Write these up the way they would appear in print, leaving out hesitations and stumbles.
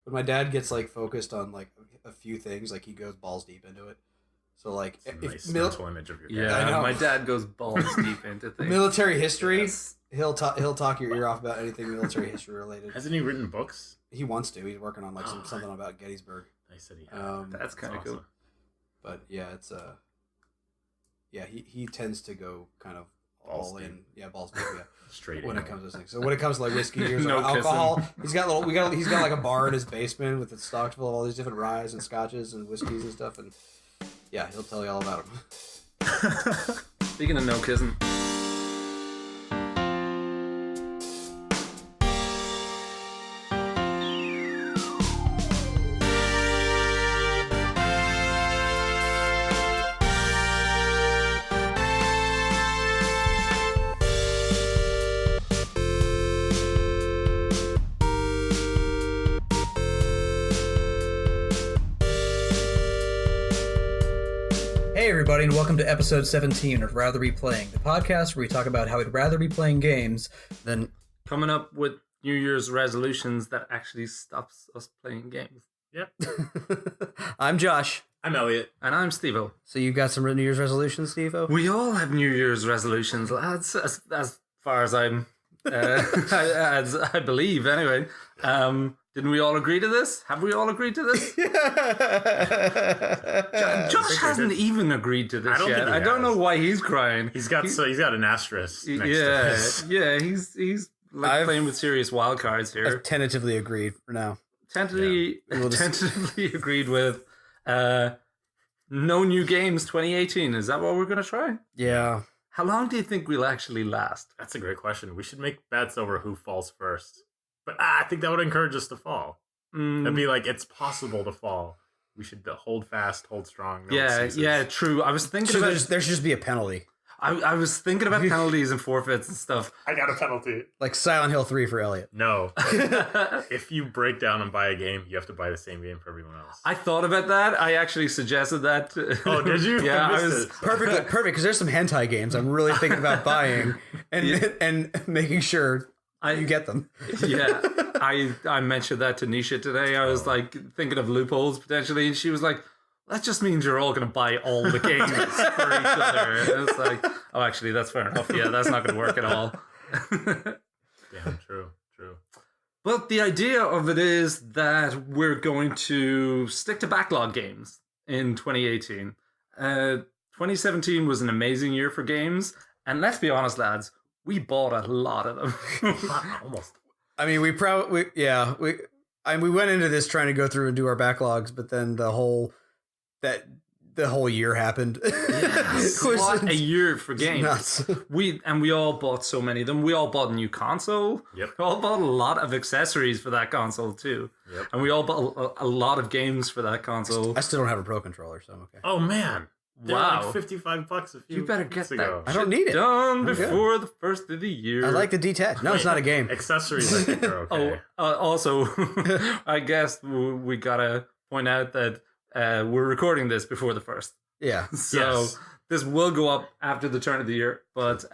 But my dad gets like focused on like a few things. Like he goes balls deep into it. So like, it's a nice mental image of your dad. Yeah, my dad goes balls deep into things. Military history. Yes. He'll talk your ear off about anything military history related. Hasn't he written books? He wants to. He's working on like something about Gettysburg. I said he had. That's kind of awesome. cool. But yeah, it's he tends to go kind of balls all deep. in. Yeah, balls deep. Yeah, straight when in. it comes to this thing. So when it comes to like whiskey, here's No alcohol. He's got like a bar in his basement with it stocked full of all these different ryes and scotches and whiskeys and stuff. And yeah, he'll tell you all about them. Speaking of no kissing. Hey everybody, and welcome to episode 17 of Rather Be Playing, the podcast where we talk about how we'd rather be playing games than Coming up with New Year's resolutions that actually stops us playing games. Yep. I'm Josh. I'm Elliot. And I'm Steve-O. So you've got some New Year's resolutions, Steve-O? We all have New Year's resolutions, lads, as far as I'm, as I believe, anyway. Didn't we all agree to this? Have we all agreed to this? Josh hasn't even agreed to this yet. I don't know why he's crying. He's got an asterisk next to this. Yeah, he's like playing with serious wild cards here. I've tentatively agreed for now. Tentatively agreed with no new games 2018. Is that what we're going to try? Yeah. How long do you think we'll actually last? That's a great question. We should make bets over who falls first. But I think that would encourage us to fall. It'd be like, it's possible to fall. We should hold fast, hold strong. No excuses. Yeah, true. I was thinking there should just be a penalty. I was thinking about penalties and forfeits and stuff. I got a penalty. Like Silent Hill 3 for Elliot. No. If you break down and buy a game, you have to buy the same game for everyone else. I thought about that. I actually suggested that. Oh, did you? Yeah, I was perfect because there's some hentai games I'm really thinking about buying and making sure you get them. Yeah, I mentioned that to Nisha today. I was like thinking of loopholes potentially, and she was like, that just means you're all going to buy all the games for each other. And it's like, oh, actually, that's fair enough. Yeah, that's not going to work at all. Yeah, true. But the idea of it is that we're going to stick to backlog games in 2018. 2017 was an amazing year for games. And let's be honest, lads, we bought a lot of them. Almost. I mean, we went into this trying to go through and do our backlogs, but then the whole year happened. Yes. What a year for games. Nuts. We all bought so many of them. We all bought a new console. Yep. We all bought a lot of accessories for that console too. Yep. And we all bought a lot of games for that console. I still don't have a Pro Controller, so I'm okay. Oh man. They're wow. like $55 a few. You better get ago. that. I don't need it. Done before the first of the year. I like the detach. No, it's not a game. Accessories, I think, are okay. Also, I guess we gotta point out that we're recording this before the first. Yeah. So this will go up after the turn of the year, but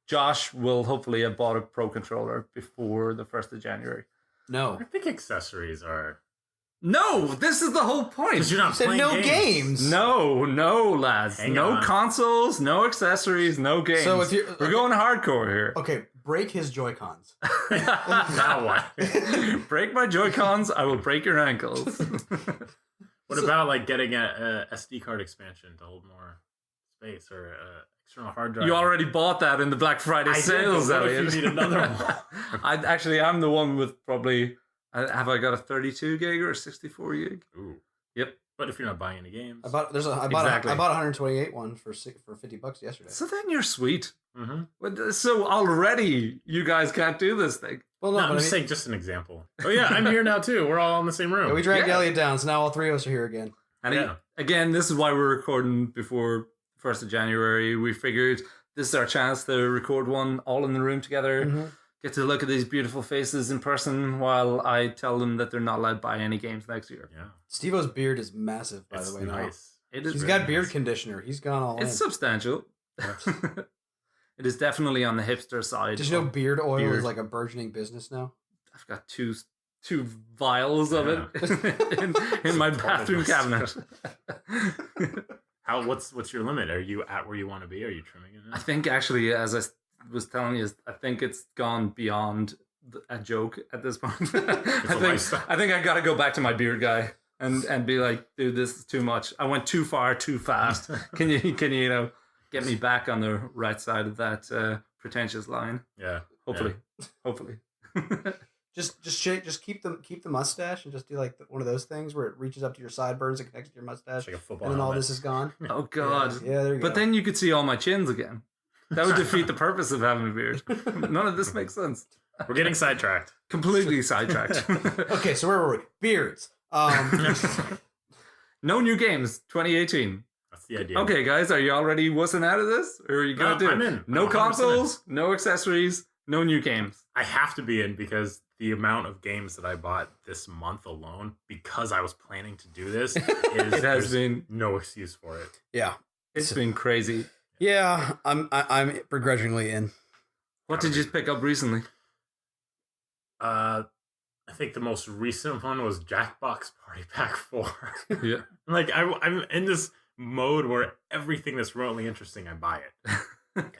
Josh will hopefully have bought a Pro Controller before the 1st of January. No. I think accessories are... No, this is the whole point. Because you're not playing games. No, lads. Hang no on. consoles, no accessories, no games. So if we're going hardcore here. Okay, break his Joy-Cons. Now what? Break my Joy-Cons, I will break your ankles. What about like getting a SD card expansion to hold more space or external hard drive? You already bought that in the Black Friday sales, What Elliot. if you need another one? I'm the one with probably... Have I got a 32 gig or a 64 gig? Ooh. Yep. But if you're not buying any games. I bought Exactly. a 128 one for $50 yesterday. So then you're sweet. Mm-hmm. So already you guys can't do this thing. Well, No, but I'm just saying just an example. Oh yeah, I'm here now too. We're all in the same room. we dragged Yeah. Elliot down, so now all three of us are here again. And again, this is why we're recording before 1st of January. We figured this is our chance to record one all in the room together. Mm-hmm. Get to look at these beautiful faces in person while I tell them that they're not allowed to buy any games next year. Yeah. Steve-O's beard is massive, by It's the way. nice. It is. He's very got beard nice. conditioner. He's gone all in. It's substantial. It is definitely on the hipster side. Did you know of beard oil beard. is like a burgeoning business now? I've got two 2 vials of it in my bathroom cabinet. What's your limit? Are you at where you want to be? Are you trimming it now? I think actually, as I was telling you, I think it's gone beyond a joke at this point. I think I got to go back to my beard guy and be like, dude, this is too much. I went too far, too fast. Can you get me back on the right side of that pretentious line? Yeah. Hopefully. Just keep the mustache and just do like one of those things where it reaches up to your sideburns and connects to your mustache, like a football and then all helmet. this is gone. Oh God! Yeah, there you go. But then you could see all my chins again. That would defeat the purpose of having a beard. None of this makes sense. We're getting sidetracked. Completely sidetracked. Okay, so where were we? Beards. No new games, 2018. That's the idea. Okay, guys, are you already wussing out of this, or are you gonna do? I'm in. No I'm 100% consoles, no accessories, no new games. I have to be in because the amount of games that I bought this month alone, because I was planning to do this, It has been no excuse for it. Yeah, it's been crazy. Yeah, I'm begrudgingly in. What did you pick up recently? I think the most recent one was Jackbox Party Pack 4. Yeah. Like I'm in this mode where everything that's remotely interesting, I buy it.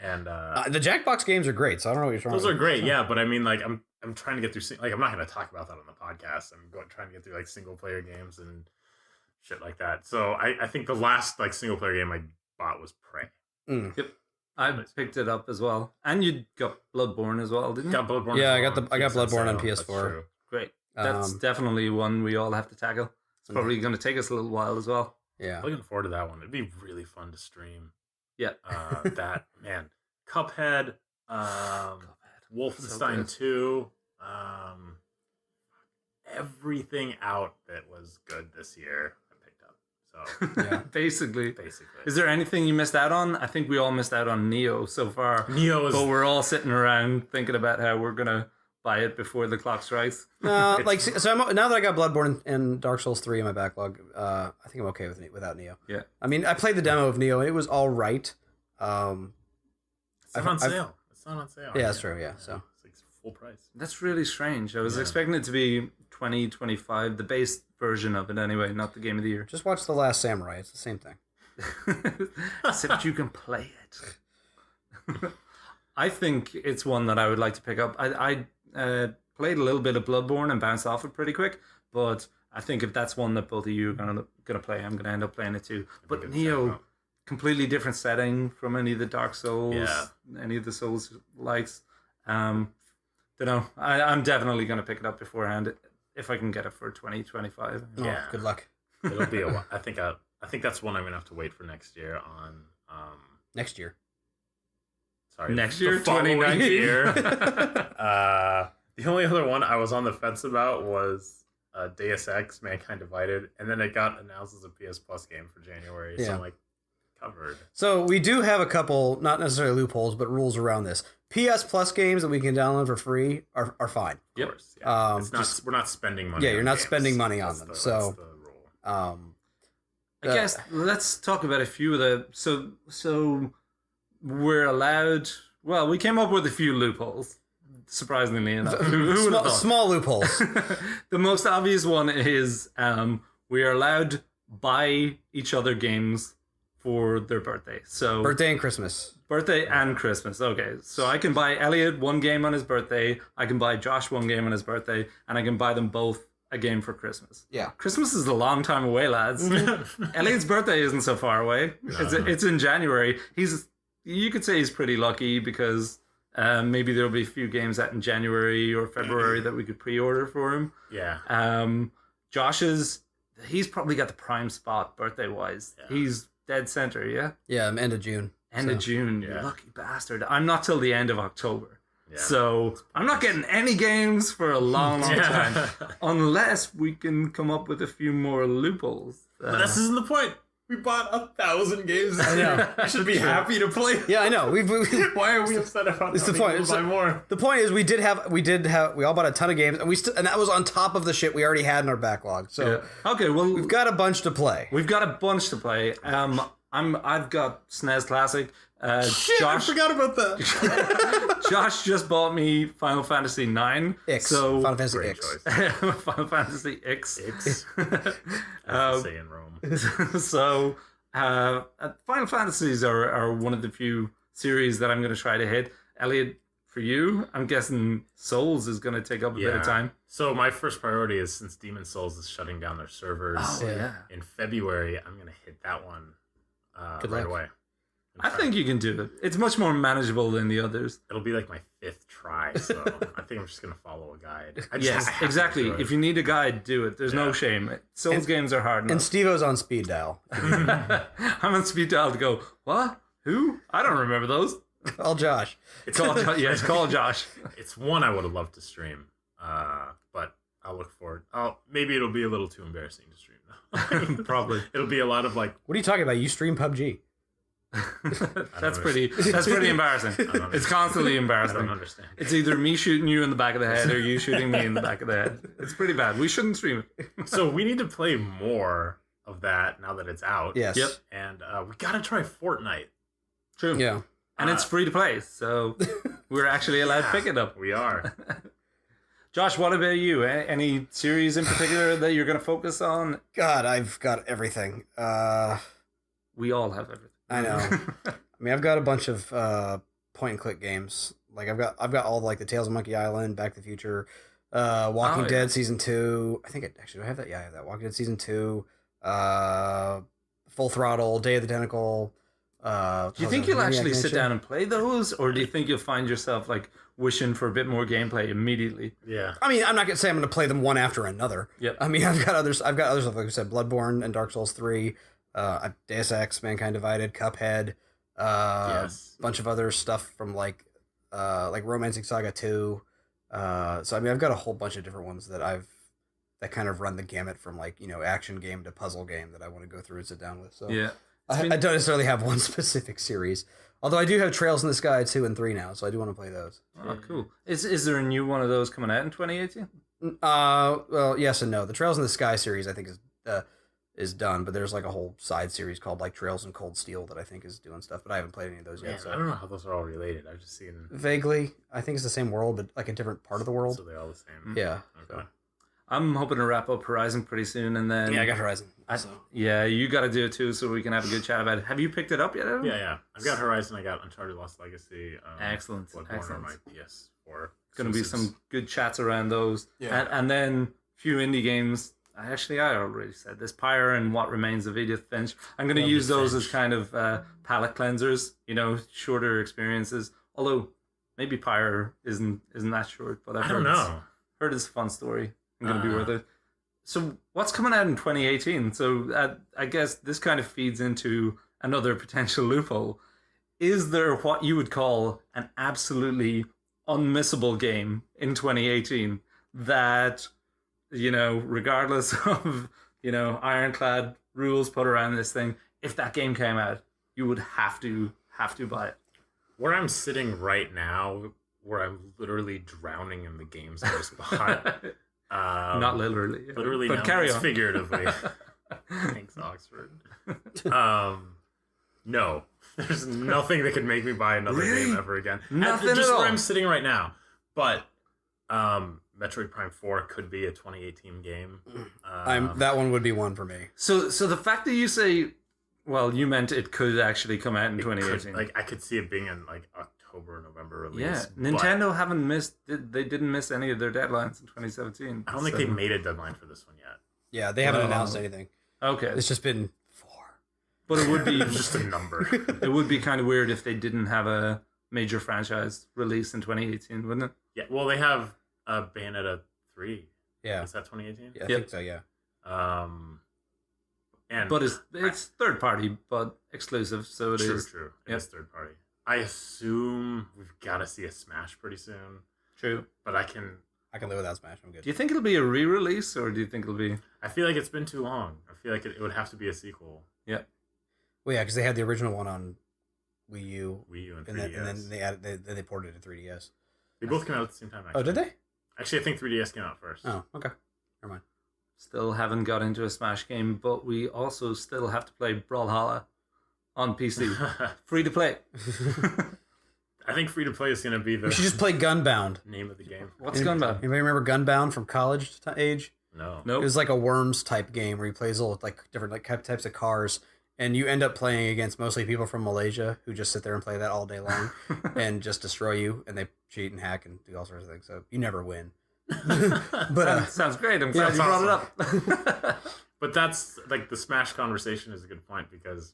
And The Jackbox games are great, so I don't know what you're trying. those are great, yeah. But I mean, like I'm trying to get through. Like I'm not going to talk about that on the podcast. Trying to get through like single player games and shit like that. So I think the last like single player game I bought was Prey. Yep. I picked it up as well, and you got Bloodborne as well, didn't you? Got Bloodborne. Yeah, I got Bloodborne on PS4. Great. That's definitely one we all have to tackle. It's probably going to take us a little while as well. Yeah, Looking forward to that one. It'd be really fun to stream. Yeah. That man, Cuphead, Wolfenstein 2, everything out that was good this year I picked up. So Yeah, basically. basically, Is there anything you missed out on? I think we all missed out on Neo so far. Neo is But we're all sitting around thinking about how we're going to buy it before the clock strikes. now that I got Bloodborne and Dark Souls 3 in my backlog, I think I'm okay without Neo. Yeah. I mean, I played the demo of Neo and it was all right. it's not on sale. It's not on sale. Yeah, that's true. Yeah, so it's like full price. That's really strange. I was expecting it to be 2025, the base version of it anyway, not the game of the year. just watch The Last Samurai. It's the same thing. Except you can play it. I think it's one that I would like to pick up. I played a little bit of Bloodborne and bounced off it pretty quick, but I think if that's one that both of you are gonna play, I'm gonna end up playing it too. But Neo, completely different setting from any of the Dark Souls, any of the Souls likes. Don't know. I'm definitely gonna pick it up beforehand if I can get it for 2025. Yeah, good luck. It'll be a while. I think that's one I'm gonna have to wait for next year on. Next year. Sorry, Next year, the following 2019. year. The only other one I was on the fence about was Deus Ex: Mankind Divided, and then it got announced as a PS Plus game for January. So I'm like, covered. So we do have a couple, not necessarily loopholes, but rules around this. PS Plus games that we can download for free are fine. Of course, yeah. It's we're not spending money. Yeah, you're on not games. spending money on That's them. the So, rule. I guess let's talk about a few of the so we're allowed. Well, we came up with a few loopholes. Surprisingly enough, who would have thought? Small loopholes. The most obvious one is we are allowed to buy each other games for their birthday. So Birthday and Christmas. Birthday and Christmas. Okay, so I can buy Elliot one game on his birthday. I can buy Josh one game on his birthday, and I can buy them both a game for Christmas. Yeah. Christmas is a long time away, lads. Elliot's birthday isn't so far away. It's in January. You could say he's pretty lucky because maybe there'll be a few games out in January or February that we could pre-order for him. Yeah. Josh's, he's probably got the prime spot birthday-wise. Yeah. He's dead center, yeah? Yeah, end of June. End of June, you lucky bastard. I'm not till the end of October. Yeah. So I'm not getting any games for a long time. Unless we can come up with a few more loopholes. But this isn't the point. We bought 1,000 games. I know. I should be happy to play. Yeah, I know. Why are we upset about it's the point. Buy more? The point is we all bought a ton of games and and that was on top of the shit we already had in our backlog. So okay, well we've got a bunch to play. We've got a bunch to play. I've got SNES Classic. Shit, Josh, I forgot about that. Josh just bought me Final Fantasy IX. Final Fantasy Great X. choice. Final Fantasy X. X. As they say in Rome. So, Final Fantasies are one of the few series that I'm going to try to hit. Elliot, for you, I'm guessing Souls is going to take up a bit of time. So my first priority is, since Demon Souls is shutting down their servers in February, I'm going to hit that one right away. I think you can do it. It's much more manageable than the others. It'll be like my 5th try, so I think I'm just going to follow a guide. Yes, exactly. If you need a guide, do it. There's no shame. Souls games are hard enough. And Steve-O's on speed dial. I'm on speed dial to go, what? Who? I don't remember those. Call Josh. Call Josh. It's one I would have loved to stream, but I'll look forward. Maybe it'll be a little too embarrassing to stream, though. Probably. It'll be a lot of like... What are you talking about? You stream PUBG. That's pretty embarrassing. It's constantly embarrassing. I don't understand. It's either me shooting you in the back of the head or you shooting me in the back of the head. It's pretty bad. We shouldn't stream it. So we need to play more of that now that it's out. Yes. Yep. And we got to try Fortnite. True. Yeah. And it's free to play, so we're actually allowed to pick it up. We are. Josh, what about you? Any series in particular that you're going to focus on? God, I've got everything. We all have everything. I know. I mean, I've got a bunch of point and click games. Like I've got all like the Tales of Monkey Island, Back to the Future, Walking Dead Season 2. I think do I have that? Yeah, I have that. Walking Dead Season 2, Full Throttle, Day of the Tentacle. Do you think you'll actually sit down and play those, or do you think you'll find yourself like wishing for a bit more gameplay immediately? Yeah. I mean, I'm not gonna say I'm gonna play them one after another. Yep. I mean, I've got other stuff. Like I said, Bloodborne and Dark Souls 3. Deus Ex, Mankind Divided, Cuphead, bunch of other stuff from like Romancing Saga 2. So I mean, I've got a whole bunch of different ones that kind of run the gamut from like, action game to puzzle game that I want to go through and sit down with. So yeah, I don't necessarily have one specific series, although I do have Trails in the Sky 2 and 3 now, so I do want to play those. Oh, cool. Is there a new one of those coming out in 2018? Well, yes and no. The Trails in the Sky series I think is done, but there's like a whole side series called like Trails in Cold Steel that I think is doing stuff, but I haven't played any of those yet. So I don't know how those are all related. I've just seen vaguely. I think it's the same world, but like a different part of the world. So they're all the same. Yeah. Okay. So. I'm hoping to wrap up Horizon pretty soon, and then I got Horizon. Yeah, you got to do it too, so we can have a good chat about it. Have you picked it up yet, Evan? Yeah. I've got Horizon. I got Uncharted: Lost Legacy. Excellent. Bloodborne on my PS4. Going to be some good chats around those. Yeah. And then a few indie games. I already said this. Pyre and What Remains of Edith Finch. I'm going to use those as kind of palate cleansers, shorter experiences. Although maybe Pyre isn't that short, but I don't know. Heard it's a fun story. I'm going to be worth it. So what's coming out in 2018? So I guess this kind of feeds into another potential loophole. Is there what you would call an absolutely unmissable game in 2018 that, regardless of, ironclad rules put around this thing, if that game came out, you would have to buy it? Where I'm sitting right now, where I'm literally drowning in the games I just bought. Not literally. Literally, but no, carry on. Figuratively. Thanks, Oxford. No. There's nothing that could make me buy another game ever again. Nothing just at all. where I'm sitting right now. But Metroid Prime 4 could be a 2018 game. That one would be one for me. So the fact that you say, well, you meant it could actually come out in 2018. I could see it being in like October, November release. Yeah, Nintendo haven't missed. They didn't miss any of their deadlines in 2017. I don't think they made a deadline for this one yet. Yeah, they haven't announced anything. Okay, it's just been 4. But it would be just a number. It would be kind of weird if they didn't have a major franchise release in 2018, wouldn't it? Yeah. Well, they have Bayonetta 3. Yeah. Is that 2018? Yeah, I think so. Yeah. But it's third party, but exclusive, so it is. True. It is third party. I assume we've got to see a Smash pretty soon. True. But I can live without Smash. I'm good. Do you think it'll be a re-release, or do you think it'll be... I feel like it's been too long. I feel like it would have to be a sequel. Yeah. Well, yeah, because they had the original one on Wii U. And 3DS. And then they ported it to 3DS. They both came out at the same time, actually. Oh, did they? Actually, I think 3DS came out first. Oh, okay. Never mind. Still haven't got into a Smash game, but we also still have to play Brawlhalla on PC. Free to play. I think free to play is going to be the. We should just play Gunbound. Name of the game. What's Gunbound? Anybody remember Gunbound from college age? No. Nope. It was like a Worms type game where you play little like different like types of cars, and you end up playing against mostly people from Malaysia who just sit there and play that all day long and just destroy you, and they cheat and hack and do all sorts of things. So you never win. But sounds great. I'm glad you brought it up. But that's like the Smash conversation is a good point because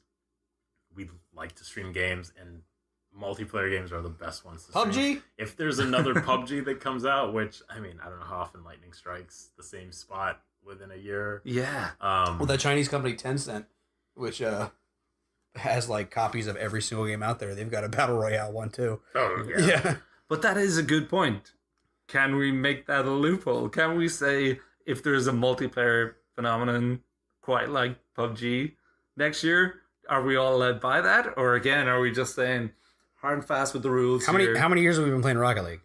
we like to stream games and multiplayer games are the best ones to PUBG? stream. If there's another PUBG that comes out, which I mean, I don't know how often lightning strikes the same spot within a year. Yeah. Well, that Chinese company Tencent, which has like copies of every single game out there, they've got a battle royale one too. Oh yeah. Yeah. But that is a good point. Can we make that a loophole? Can we say if there's a multiplayer phenomenon quite like PUBG next year, are we all led by that? Or again, are we just saying hard and fast with the rules? How many years have we been playing Rocket League?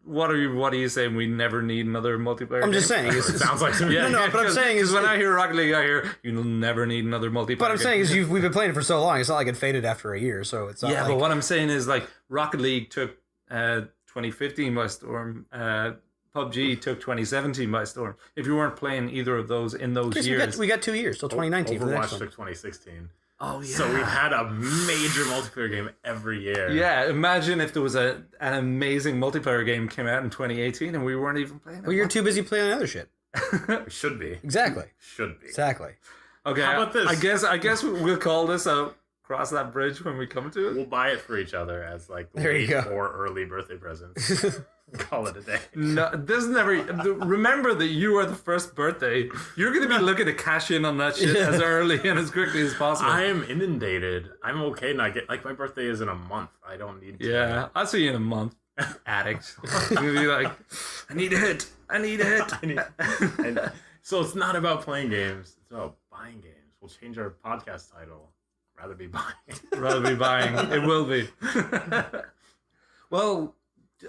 What are you saying? We never need another multiplayer. I'm just game? saying. It sounds like to me. No, but I'm saying is when I hear Rocket League, I hear you'll never need another multiplayer. But I'm game. saying is we've been playing it for so long. It's not like it faded after a year. So it's not. Yeah, like, but what I'm saying is like Rocket League took 2015 by storm. PUBG took 2017 by storm. If you weren't playing either of those in those years, we got 2 years till 2019. for the next Overwatch one. took 2016. oh yeah. So we've had a major multiplayer game every year. Yeah, imagine if there was an amazing multiplayer game came out in 2018 and we weren't even playing it. Well, you're too busy playing other shit. We should be. Exactly. Should be. Exactly. Okay, How about this? I guess we'll call this out. Cross that bridge when we come to it. We'll buy it for each other as like There you late go. or early birthday presents. Call it a day. No, this never. Remember that you are the first birthday. You're going to be looking to cash in on that shit as early and as quickly as possible. I am inundated. I'm okay not get like my birthday is in a month. I don't need to. Yeah, I'll see you in a month. Addict. You'll be like, I need a hit. I need a hit. And so it's not about playing games. It's about buying games. We'll change our podcast title. Rather be buying. Rather be buying. It will be. Well,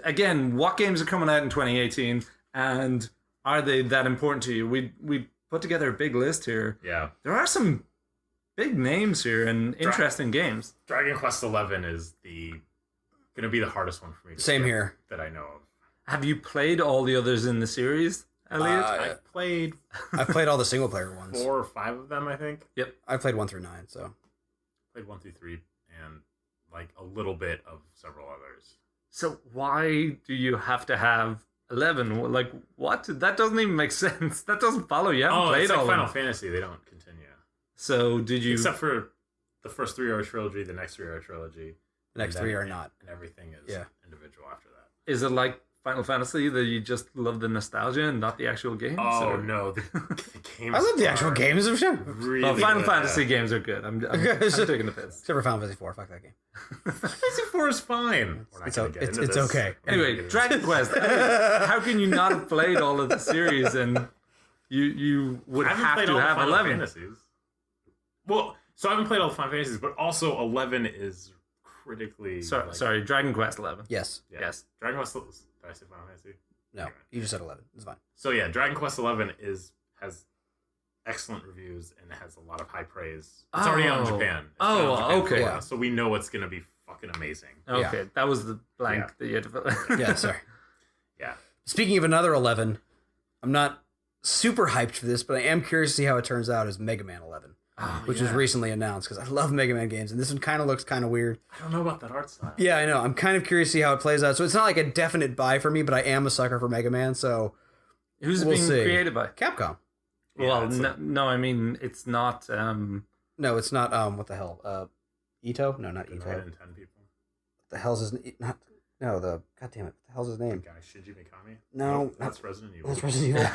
again, what games are coming out in 2018, and are they that important to you? We put together a big list here. Yeah. There are some big names here and interesting games. Dragon Quest XI is gonna be the hardest one for me. Same get here. that I know of. Have you played all the others in the series, Elliot? I've played I've played all the single player ones. 4 or 5 of them, I think. I've played 1 through 9. So Played 1 through 3 and like a little bit of several others. So why do you have to have 11? Like, what? That doesn't even make sense. That doesn't follow. You haven't played it's like all Final of them. Fantasy. They don't continue. So did you? Except for the first 3 are a trilogy, the next 3 are a trilogy. the next 3 are not. And everything is individual after that. Is it like Final Fantasy that you just love the nostalgia and not the actual games? Oh, or? no. The games I love the actual are games of shit. Really Well, Final good. Fantasy games are good. I'm taking the piss. Except for Final Fantasy 4. Fuck that game. Fantasy 4 is fine. We're not It's gonna o- get it's- into it's this. okay. We're not gonna Anyway, get into Dragon Quest. How can you not have played all of the series and you would I haven't have played to all the have Final 11? Fantasies. Well, so I haven't played all the Final Fantasies, but also 11 is critically. Sorry, Dragon Quest 11. Yes. Yeah. Yes. Dragon Quest. Did I say Final Fantasy? No. Anyway. You just said 11. It's fine. So yeah, Dragon Quest 11 has excellent reviews and it has a lot of high praise. It's already out in Japan. It's been out in Japan for a okay. while, so we know it's gonna be fucking amazing. Okay, that was the blank that you had to fill in. Yeah, sorry. Yeah. Speaking of another 11, I'm not super hyped for this, but I am curious to see how it turns out as Mega Man 11, which was recently announced because I love Mega Man games, and this one kind of looks kind of weird. I don't know about that art style. Yeah, I know. I'm kind of curious to see how it plays out. So it's not like a definite buy for me, but I am a sucker for Mega Man, so Who's it We'll being see. created by? Capcom. Well, no, I mean, it's not... No, it's not, what the hell? Ito? No, not Ito. 9 and 10 people. What the hell's his name? God damn it. What the hell's his name? Guy Shinji Mikami. No, that's Resident Evil. That's Resident Evil.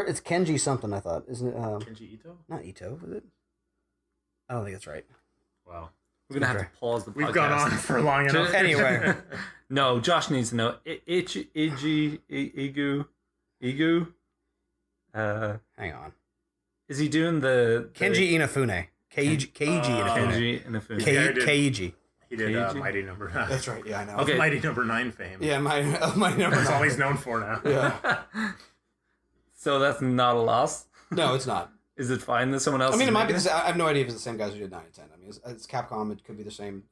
It's Kenji something, I thought. Isn't it? Kenji Ito. Not Ito, is it? I don't think that's right. Wow. We're going to have to pause the podcast. We've gone on for long enough. Anyway. No, Josh needs to know. Igu? Hang on. Is he doing the Kenji Inafune. Keiji Inafune. Kenji Inafune? Keiji. He did Keiji? Mighty Number 9. That's right, yeah, I know. Okay. Mighty Number 9 fame. Yeah, my number That's all 9. he's known for now. Yeah. So that's not a loss. No, it's not. Is it fine that someone else? I mean, it might be. I have no idea if it's the same guys who did 9 and 10. I mean, it's Capcom. It could be the same.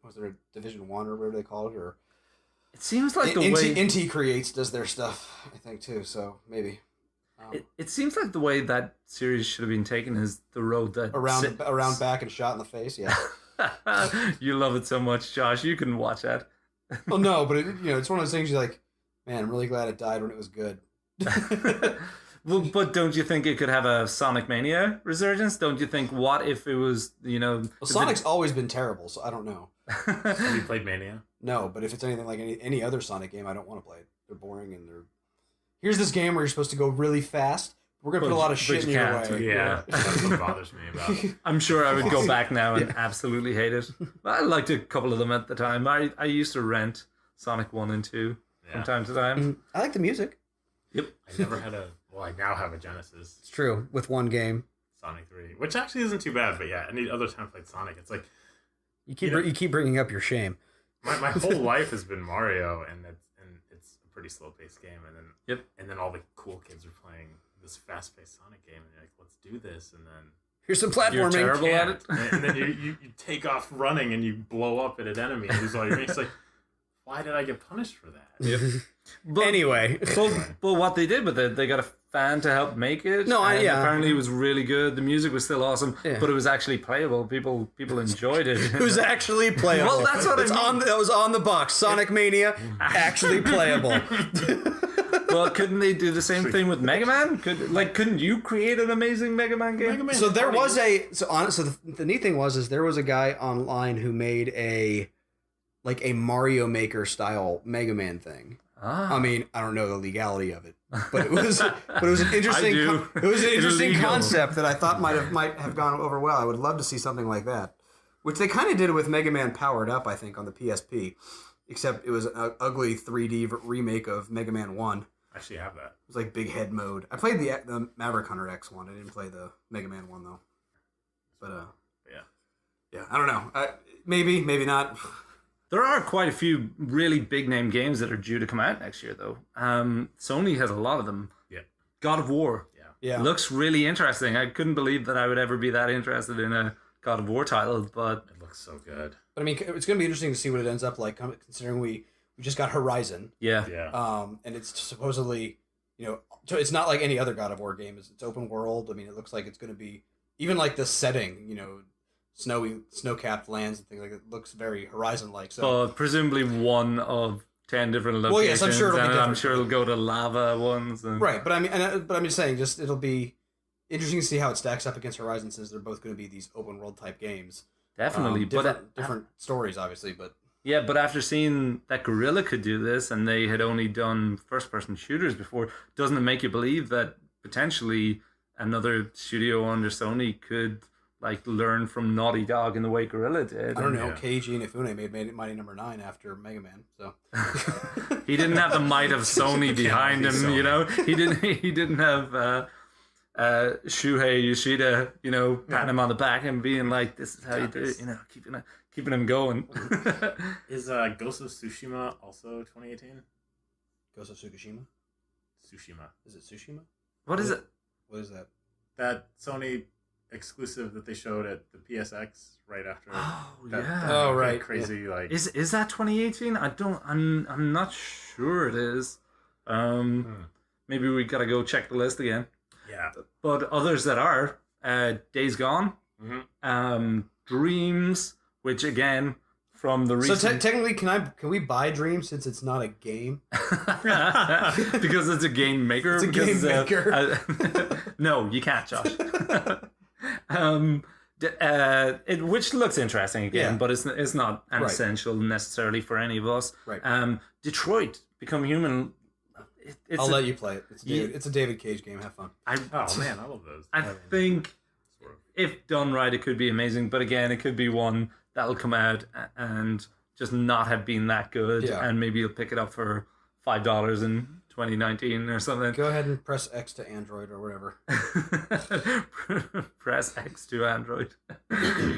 Was there a Division 1 or whatever they call it? Or it seems like the way Inti Creates does their stuff, I think too. So maybe. It seems like the way that series should have been taken is the road that around back and shot in the face. Yeah. You love it so much, Josh. You can watch that. Well, no, but it's one of those things you're like, man, I'm really glad it died when it was good. Well, but don't you think it could have a Sonic Mania resurgence? Don't you think, what if it was, Well, Sonic's always been terrible, so I don't know. Have you played Mania? No, but if it's anything like any other Sonic game, I don't want to play it. They're boring and they're... Here's this game where you're supposed to go really fast. We're going to put a lot of shit in your way. Yeah, that's what bothers me about it. I'm sure I would go back now and absolutely hate it. I liked a couple of them at the time. I used to rent Sonic 1 and 2 from time to time. I like the music. Yep. I never had I now have a Genesis. It's true, with one game. Sonic 3, which actually isn't too bad, but yeah, any other time I played Sonic, it's like... You keep bringing up your shame. My whole life has been Mario, and it's a pretty slow-paced game, and then all the cool kids are playing this fast-paced Sonic game, and you're like, let's do this, and then... Here's some platforming. You're terrible at it. And then you take off running, and you blow up at an enemy, and lose all your mates. It's like, why did I get punished for that? Yep. But, anyway. But what they did with it, they got a fan to help make it. Apparently it was really good. The music was still awesome, but it was actually playable. People enjoyed it. It was actually playable. Well, that's what I mean. That was on the box. Sonic Mania, actually playable. Well, couldn't they do the same thing with Mega Man? Couldn't you create an amazing Mega Man game? So there was the neat thing was there was a guy online who made a Mario Maker style Mega Man thing. I mean, I don't know the legality of it, but it was an interesting concept that I thought might have gone over well. I would love to see something like that, which they kind of did with Mega Man Powered Up, I think, on the PSP, except it was an ugly 3D remake of Mega Man 1. I actually have that. It was like Big Head mode. I played the Maverick Hunter X one. I didn't play the Mega Man 1 though. But yeah, I don't know. Maybe not. There are quite a few really big name games that are due to come out next year, though. Sony has a lot of them. Yeah. God of War. Yeah. Looks really interesting. I couldn't believe that I would ever be that interested in a God of War title, but it looks so good. But I mean, it's going to be interesting to see what it ends up like, considering we just got Horizon. Yeah. And it's supposedly, it's not like any other God of War game. It's open world. I mean, it looks like it's going to be even like the setting, snow-capped lands and things like that. It looks very Horizon-like. So presumably one of 10 different locations. Well, yes, I'm sure it'll be different. I'm sure it'll go to lava ones. Right, but I'm just saying, it'll be interesting to see how it stacks up against Horizon, since they're both going to be these open world type games. Definitely, different stories, obviously, but. Yeah, but after seeing that Guerrilla could do this, and they had only done first-person shooters before, doesn't it make you believe that potentially another studio under Sony could learn from Naughty Dog in the way Guerrilla did? I don't know. Keiji Inafune made Mighty Number 9 after Mega Man, so he didn't have the might of Sony behind him. He didn't have Shuhei Yoshida, patting him on the back and being like, "This is how you do it," keeping him going. Is Ghost of Tsushima also 2018? Ghost of Tsushima? Tsushima. Is it Tsushima? What is it? What is that? That Sony exclusive that they showed at the PSX right after. Right. Crazy Is that 2018? I'm not sure it is. Maybe we gotta go check the list again. Yeah. But others that are Days Gone, Dreams, which again from the recent. So technically, can we buy Dreams since it's not a game? Because it's a game maker. It's a game maker. No, you can't, Josh. Which looks interesting again, but it's not an essential necessarily for any of us. Right. Detroit Become Human. I'll let you play it. It's a David Cage game. Have fun. I love those. I think if done right, it could be amazing. But again, it could be one that'll come out and just not have been that good, and maybe you'll pick it up for $5 in 2019 or something. Go ahead and press X to Android or whatever. Press X to Android.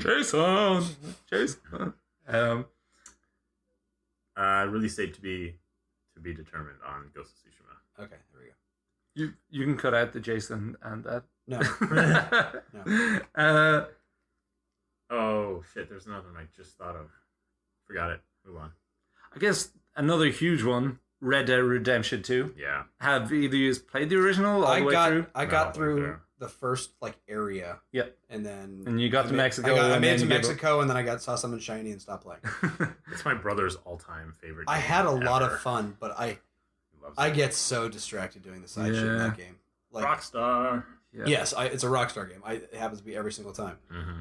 Jason. Release date to be determined on Ghost of Tsushima. Okay, there we go. You can cut out the Jason and that. No. No. Oh shit! There's another one I just thought of. Forgot it. Move on. I guess another huge one, Red Dead Redemption 2. Yeah. Have either of you played the original all the way through? I got through the first area. Yep. And then you got to Mexico. I made it to Mexico, and then I saw something shiny and stopped playing. It's my brother's all-time favorite game. I had a lot of fun, but I get so distracted doing the side shit in that game. Like, Rockstar. Yeah. Yes, it's a Rockstar game. It happens to be every single time. Mm-hmm.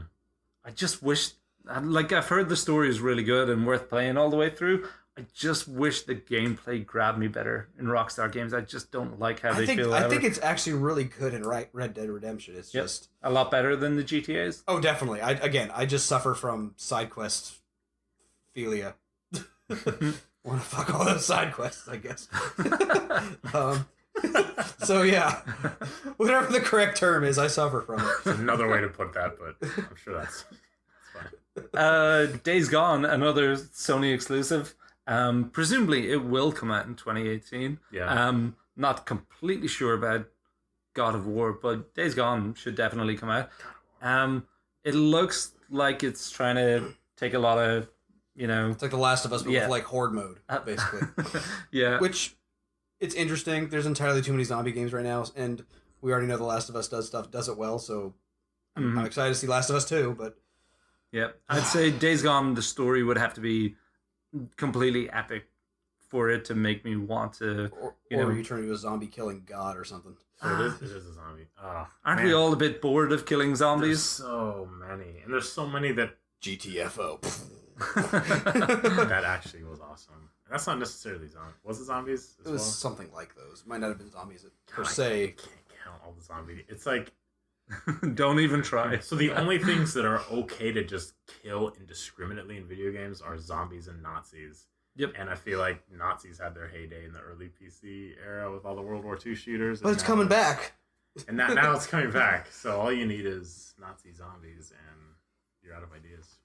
I just wish, I've heard the story is really good and worth playing all the way through. I just wish the gameplay grabbed me better in Rockstar games. I just don't like how they feel. I think it's actually really good in Red Dead Redemption. It's just a lot better than the GTAs. Oh, definitely. I just suffer from side quest philia. Want to fuck all those side quests, I guess. So yeah, whatever the correct term is, I suffer from it. There's another way to put that, but I'm sure that's fine. Days Gone, another Sony exclusive. Presumably it will come out in 2018. Yeah. Not completely sure about God of War, but Days Gone should definitely come out. It looks like it's trying to take a lot of, It's like The Last of Us, but with like horde mode, basically. Yeah. Which, it's interesting. There's entirely too many zombie games right now, and we already know The Last of Us does it well, so I'm excited to see Last of Us 2, but... Yeah, I'd say Days Gone, the story would have to be completely epic for it to make me want to... Or you turn into a zombie-killing god or something. So it is a zombie. Aren't we all a bit bored of killing zombies? There's so many. And there's so many that... GTFO. That actually was awesome. That's not necessarily zombies. Was it zombies as It was well? something like those. Might not have been zombies per se. I can't count all the zombies. It's like... Don't even try. So the only things that are okay to just kill indiscriminately in video games are zombies and Nazis. Yep. And I feel like Nazis had their heyday in the early PC era with all the World War II shooters. But it's coming back. And now it's coming back. So all you need is Nazi zombies and you're out of ideas.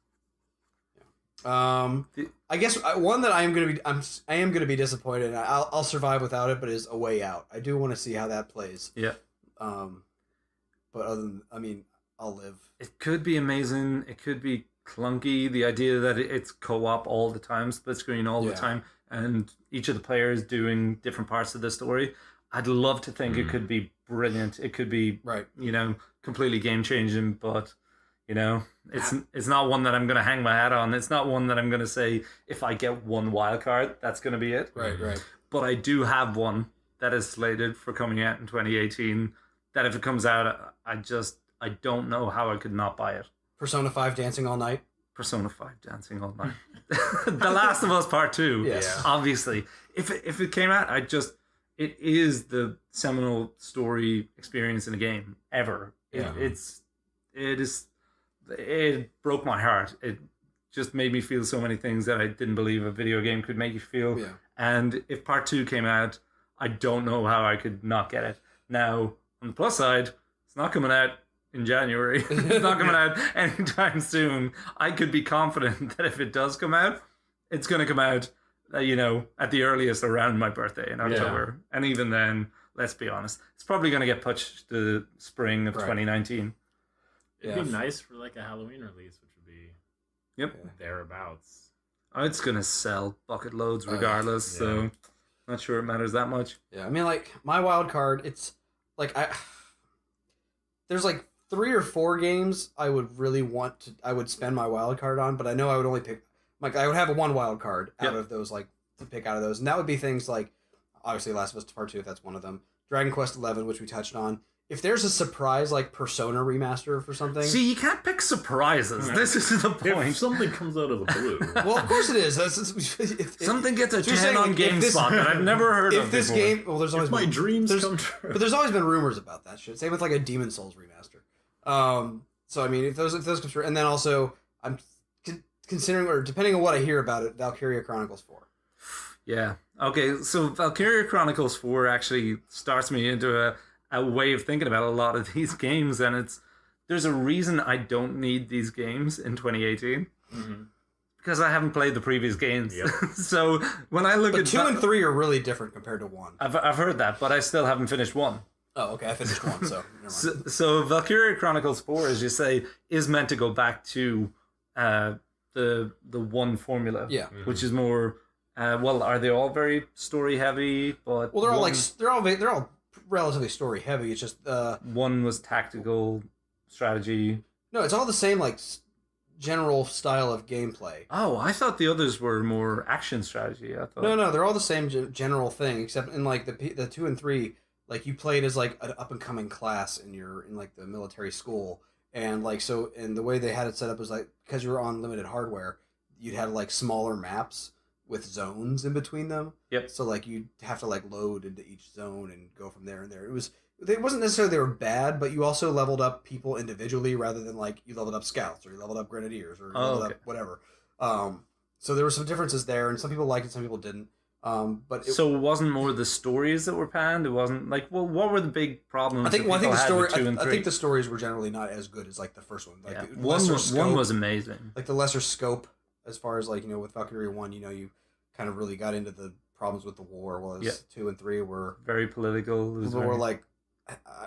I guess one that I am gonna be disappointed in. I'll survive without it, but is A Way Out. I do want to see how that plays. Yeah. But I'll live. It could be amazing. It could be clunky. The idea that it's co-op all the time, split screen all the time, and each of the players doing different parts of the story. I'd love to think it could be brilliant. It could be completely game changing, but. It's not one that I'm going to hang my hat on. It's not one that I'm going to say, if I get one wild card, that's going to be it. Right. But I do have one that is slated for coming out in 2018, that if it comes out, I don't know how I could not buy it. Persona 5 Dancing All Night? Persona 5 Dancing All Night. The Last of Us Part 2. Yes. Obviously. If it came out, it is the seminal story experience in a game ever. It broke my heart. It just made me feel so many things that I didn't believe a video game could make you feel. Yeah. And if part 2 came out, I don't know how I could not get it. Now, on the plus side, it's not coming out in January. It's not coming out anytime soon. I could be confident that if it does come out, it's going to come out, at the earliest around my birthday in October. Yeah. And even then, let's be honest, it's probably going to get pushed to spring of 2019. It'd be nice for like a Halloween release, which would be thereabouts. Oh, it's going to sell bucket loads regardless, so not sure it matters that much. Yeah, I mean, like, my wild card, it's like, there's like 3 or 4 games I would spend my wild card on, but I know I would only pick, like, I would have one wild card out of those, like, to pick out of those, and that would be things like, obviously, Last of Us Part 2, if that's one of them, Dragon Quest 11, which we touched on. If there's a surprise, like, Persona remaster for something... See, you can't pick surprises. This is the point. If something comes out of the blue... Well, of course it is. Something gets a 10 on GameSpot that I've never heard of this before. Game... Well, there's always my dreams come true. But there's always been rumors about that shit. Same with, like, a Demon Souls remaster. So, I mean, if those come true... And then also, I'm considering, or depending on what I hear about it, Valkyria Chronicles 4. Yeah. Okay, so Valkyria Chronicles 4 actually starts me into a way of thinking about a lot of these games, and there's a reason I don't need these games in 2018, because I haven't played the previous games. Yep. So when I look at 2 and 3 are really different compared to 1. I've heard that, but I still haven't finished 1. Oh, okay. I finished 1, so never mind. So Valkyria Chronicles 4, as you say, is meant to go back to the 1 formula. Yeah. Which is more. Are they all very story heavy? But they're all they're all relatively story heavy. It's just 1 was tactical strategy. No, it's all the same general style of gameplay. Oh, I thought the others were more action strategy. I thought No, they're all the same general thing, except in the 2 and 3, you played as an up and coming class in the military school, and and the way they had it set up was because you were on limited hardware, you'd have smaller maps with zones in between them. Yep. So you'd have to load into each zone and go from there and there. It wasn't necessarily they were bad, but you also leveled up people individually rather than you leveled up scouts or you leveled up grenadiers or you leveled up whatever. So there were some differences there, and some people liked it, some people didn't. So it wasn't more the stories that were panned. It wasn't what were the big problems? I think the stories were generally not as good as the first one. One was amazing. The lesser scope as far as with Valkyria 1, you kind of really got into the problems with the war. Whereas 2 and 3 were very political. Were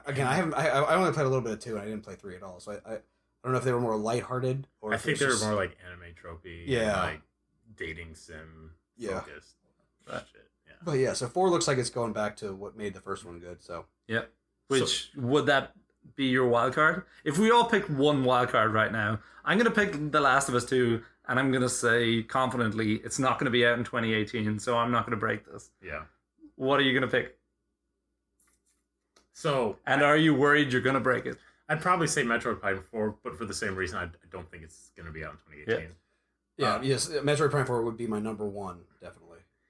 again, I only played a little bit of 2 and I didn't play 3 at all. So I don't know if they were more lighthearted or I think they were more anime tropey. Yeah. Dating sim focused. That shit. Yeah. But so 4 looks like it's going back to what made the first one good. So would that be your wild card? If we all pick one wild card right now, I'm gonna pick The Last of Us 2, and I'm gonna say confidently it's not gonna be out in 2018. So I'm not gonna break this. Yeah. What are you gonna pick? So, and are you worried you're gonna break it? I'd probably say Metroid Prime 4, but for the same reason, I don't think it's gonna be out in 2018. Yeah. Yes, Metroid Prime 4 would be my number 1, definitely.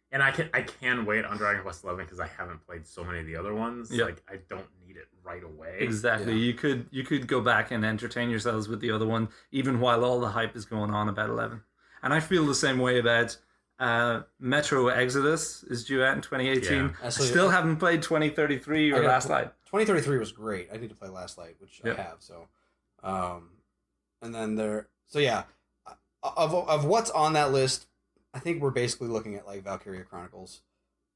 And I can wait on Dragon Quest 11 because I haven't played so many of the other ones. Yep. I don't need it right away. Exactly. Yeah. You could go back and entertain yourselves with the other one, even while all the hype is going on about 11. And I feel the same way about Metro Exodus is due out in 2018. Yeah. I still haven't played 2033 or Last Light. 2033 was great. I need to play Last Light, which I have. So, and then of what's on that list, I think we're basically looking at Valkyria Chronicles.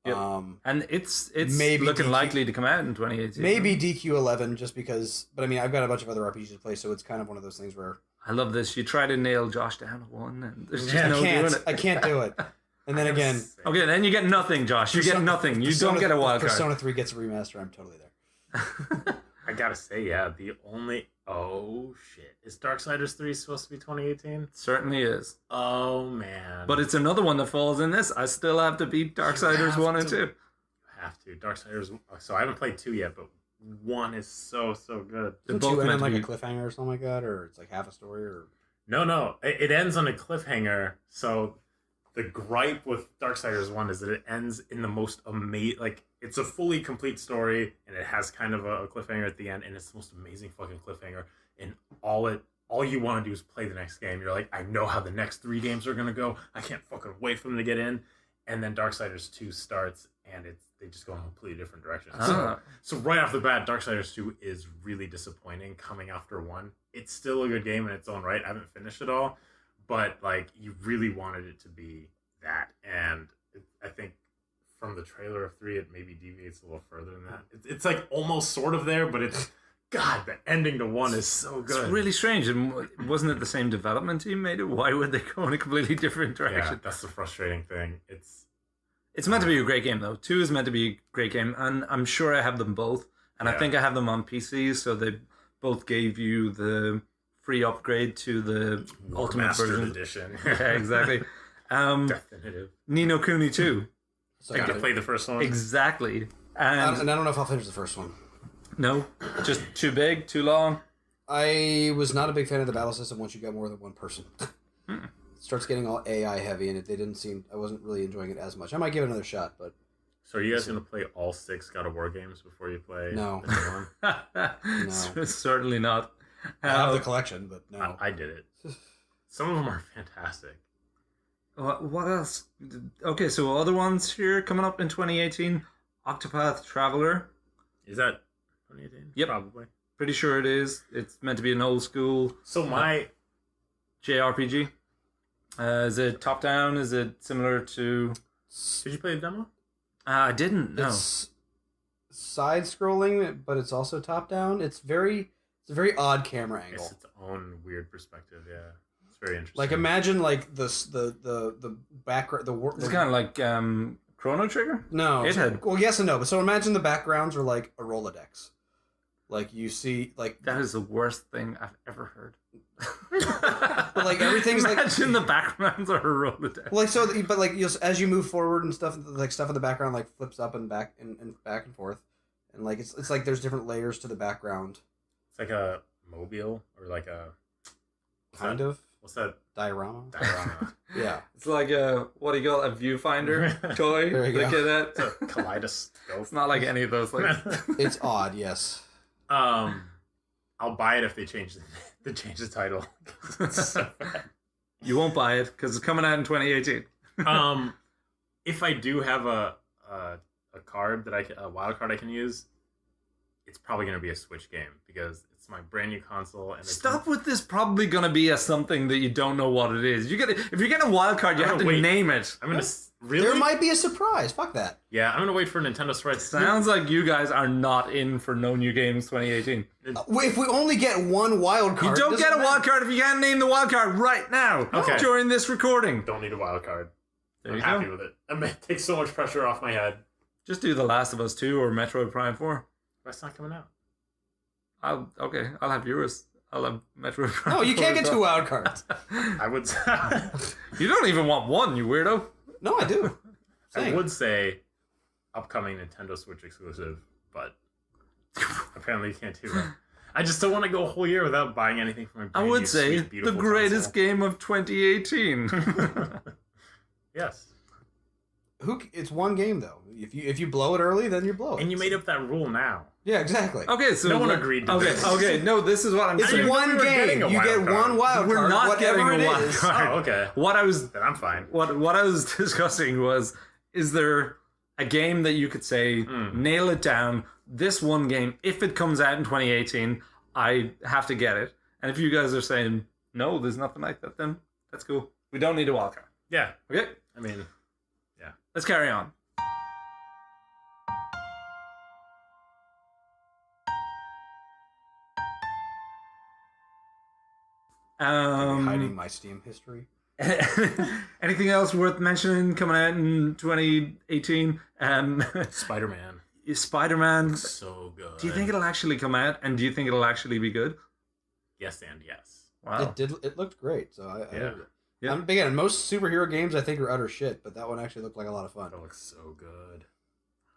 Yep. And it's maybe looking likely to come out in 2018. Maybe DQ11 just because, but I mean, I've got a bunch of other RPGs to play, so it's kind of one of those things where I love this. You try to nail Josh down at 1, and there's just no doing it. I can't do it. And then again, okay, then you get nothing, Josh. You get nothing. You don't get a wild card. Persona 3 gets a remaster. I'm totally there. I gotta say, the only shit, is Darksiders 3 supposed to be 2018? Certainly is. Oh man! But it's another one that falls in this. I still have to beat Darksiders 1 and 2. You have to. Darksiders. So I haven't played 2 yet, but 1 is so good. They're both end on a cliffhanger or something like that, or it's half a story, or no. It ends on a cliffhanger. So the gripe with Darksiders 1 is that it ends in the most amazing, it's a fully complete story, and it has kind of a cliffhanger at the end, and it's the most amazing fucking cliffhanger, and all you want to do is play the next game. You're I know how the next 3 games are going to go. I can't fucking wait for them to get in. And then Darksiders 2 starts, and they just go in a completely different direction. So right off the bat, Darksiders 2 is really disappointing coming after 1. It's still a good game in its own right. I haven't finished it all, but you really wanted it to be that. And I think from the trailer of 3, it maybe deviates a little further than that. It's almost sort of there, but it's... God, the ending to 1 is so good. It's really strange. And wasn't it the same development team made it? Why would they go in a completely different direction? Yeah, that's the frustrating thing. It's meant to be a great game, though. 2 is meant to be a great game, and I'm sure I have them both. And I think I have them on PC, so they both gave you the free upgrade to the Ultimate version. Edition. Yeah, exactly. Definitive. Ni no Kuni 2. So I get to play the first one. Exactly. And I don't know if I'll finish the first one. No? Just too big? Too long? I was not a big fan of the battle system once you got more than one person. It starts getting all AI heavy, and I wasn't really enjoying it as much. I might give it another shot, but... So are you guys going to play all 6 God of War games before you play No. the new one? No. Certainly not. I have the collection, but no. I did it. Some of them are fantastic. What else? Okay, so other ones here coming up in 2018. Octopath Traveler. Is that 2018? Yep. Probably. Pretty sure it is. It's meant to be an old school JRPG. Is it top down? Is it similar to? Did you play the demo? I didn't. No. It's side scrolling, but it's also top down. It's a very odd camera angle. It's its own weird perspective. Yeah, it's very interesting. Like imagine like the background. It's kind of like Chrono Trigger. No. It had. Well, yes and no. But so imagine the backgrounds are like a Rolodex. Like you see, like That is the worst thing I've ever heard. but like everything's like Imagine the backgrounds are a Rolodex. like so. But like as you move forward and stuff, like stuff in the background like flips up and back and back and forth, and like it's like there's different layers to the background. It's like a mobile or like a Kind of what's that diorama. diorama? Yeah. It's like a what do you call it? A viewfinder toy. There you go. Look at that. It's a kaleidoscope. It's not like any of those. Like It's odd, yes. I'll buy it if they change the title. It's so bad. you won't buy it because it's coming out in 2018. If I do have a card that a wild card I can use, it's probably going to be a Switch game because it's my brand new console. And Stop with this. Probably gonna be a something that you don't know what it is. If you're getting a wild card, you have to name it. I'm gonna really. There might be a surprise. Fuck that. Yeah, I'm gonna wait for Nintendo Switch. Sounds like you guys are not in for no new games 2018. If we only get one wild card, You don't get a wild card if you can't name the wild card right now. Okay. During this recording. Don't need a wild card. There I'm you happy go. with it. It takes so much pressure off my head. Just do The Last of Us 2 or Metroid Prime 4. That's not coming out. I'll have yours. I'll have Metroid Prime. No, you 4 can't as get well. two wild cards. I would. You don't even want one, you weirdo. No, I do. I Same. would say upcoming Nintendo Switch exclusive, but apparently you can't do that. I just don't want to go a whole year without buying anything from my I brand would new, say sweet, the beautiful greatest console. game of 2018. Yes. It's one game though. If you blow it early, then you blow it. And you made up that rule now. Yeah, exactly. Okay, so No one agreed to this. Okay, no, this is what I'm It's saying. one we were getting game. a You wild get card. one wild We're card. not whatever getting a it wild is. card. Oh, okay. What I was Then I'm fine. what I was discussing was, is there a game that you could say, nail it down, this one game, if it comes out in 2018, I have to get it. And if you guys are saying, no, there's nothing like that, then that's cool. We don't need a wildcard. Yeah. Okay? I mean, Let's carry on. Hiding my Steam history. Anything else worth mentioning coming out in 2018? Spider-Man. Spider-Man. So good. Do you think it'll actually come out, and do you think it'll actually be good? Yes and yes. Wow. It looked great. So Yeah. Again, most superhero games I think are utter shit, but that one actually looked like a lot of fun. That looks so good.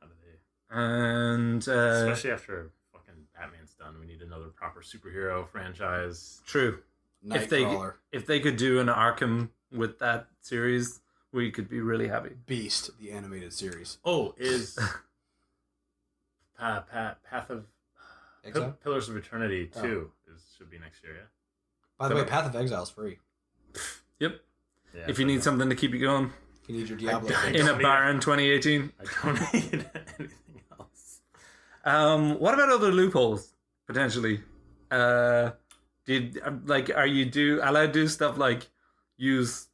How do they... And Especially after fucking Batman's done. We need another proper superhero franchise. true. Nightcrawler, If they could do an Arkham with that series, we could be really happy. Beast, the animated series. Oh, is Path of Exile? Pillars of Eternity 2 should be next year, yeah? By the way, Path of Exile is free. Yep. Yeah, If you need something to keep you going If you need your Diablo. I in a don't need- barren 2018. I don't need anything else. What about other loopholes potentially? Are you allowed to do stuff like use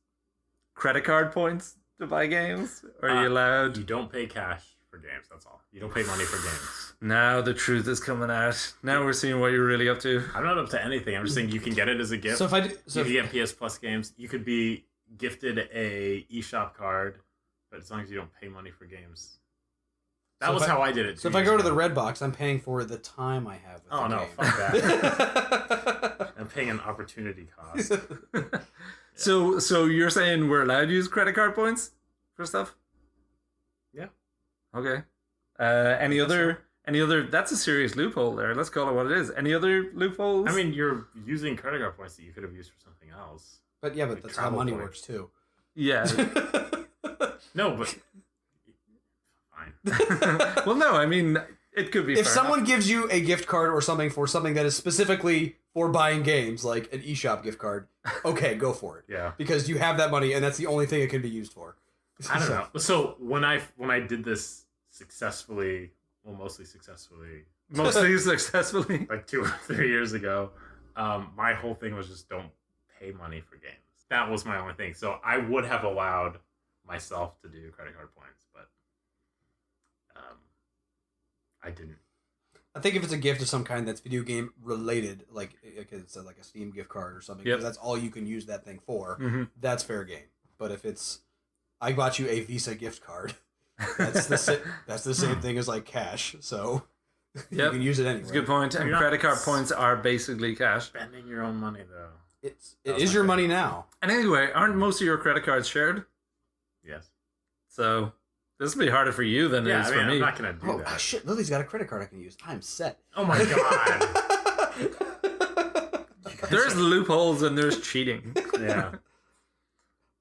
credit card points to buy games? Or are you allowed? You don't pay cash for games, that's all. You don't pay money for games. Now the truth is coming out. Now we're seeing what you're really up to. I'm not up to anything. I'm just saying you can get it as a gift. So if I you can get PS Plus games. You could be gifted a eShop card, but as long as you don't pay money for games. That was how I did it. So if I go to the Red Box, I'm paying for the time I have with Oh the no, game. fuck that. I'm paying an opportunity cost. So you're saying we're allowed to use credit card points for stuff? Yeah. Okay. Any other? That's a serious loophole there. Let's call it what it is. Any other loopholes? I mean, you're using credit card points that you could have used for something else. But yeah, but Like that's how travel money points. works too. yeah. No, but fine. Well, no. I mean, it could be. If fair someone enough. gives you a gift card or something for something that is specifically for buying games, like an eShop gift card, okay, go for it. Yeah. Because you have that money and that's the only thing it can be used for. I don't know. So when I did this successfully, well, mostly successfully, successfully. like 2 or 3 years ago, my whole thing was just don't pay money for games. that was my only thing. So I would have allowed myself to do credit card points, but I didn't. I think if it's a gift of some kind that's video game related, like it's like a Steam gift card or something, because that's all you can use that thing for, that's fair game. But if it's, I bought you a Visa gift card, that's the same thing as like cash. So you can use it anyway. That's a good point. And credit card points are basically cash. Spending your own money though. It is your money now. And anyway, aren't most of your credit cards shared? Yes. So this will be harder for you than it is for me. I'm not gonna do that. Oh shit! Lily's got a credit card I can use. I'm set. Oh my god. There's loopholes and there's cheating. Yeah.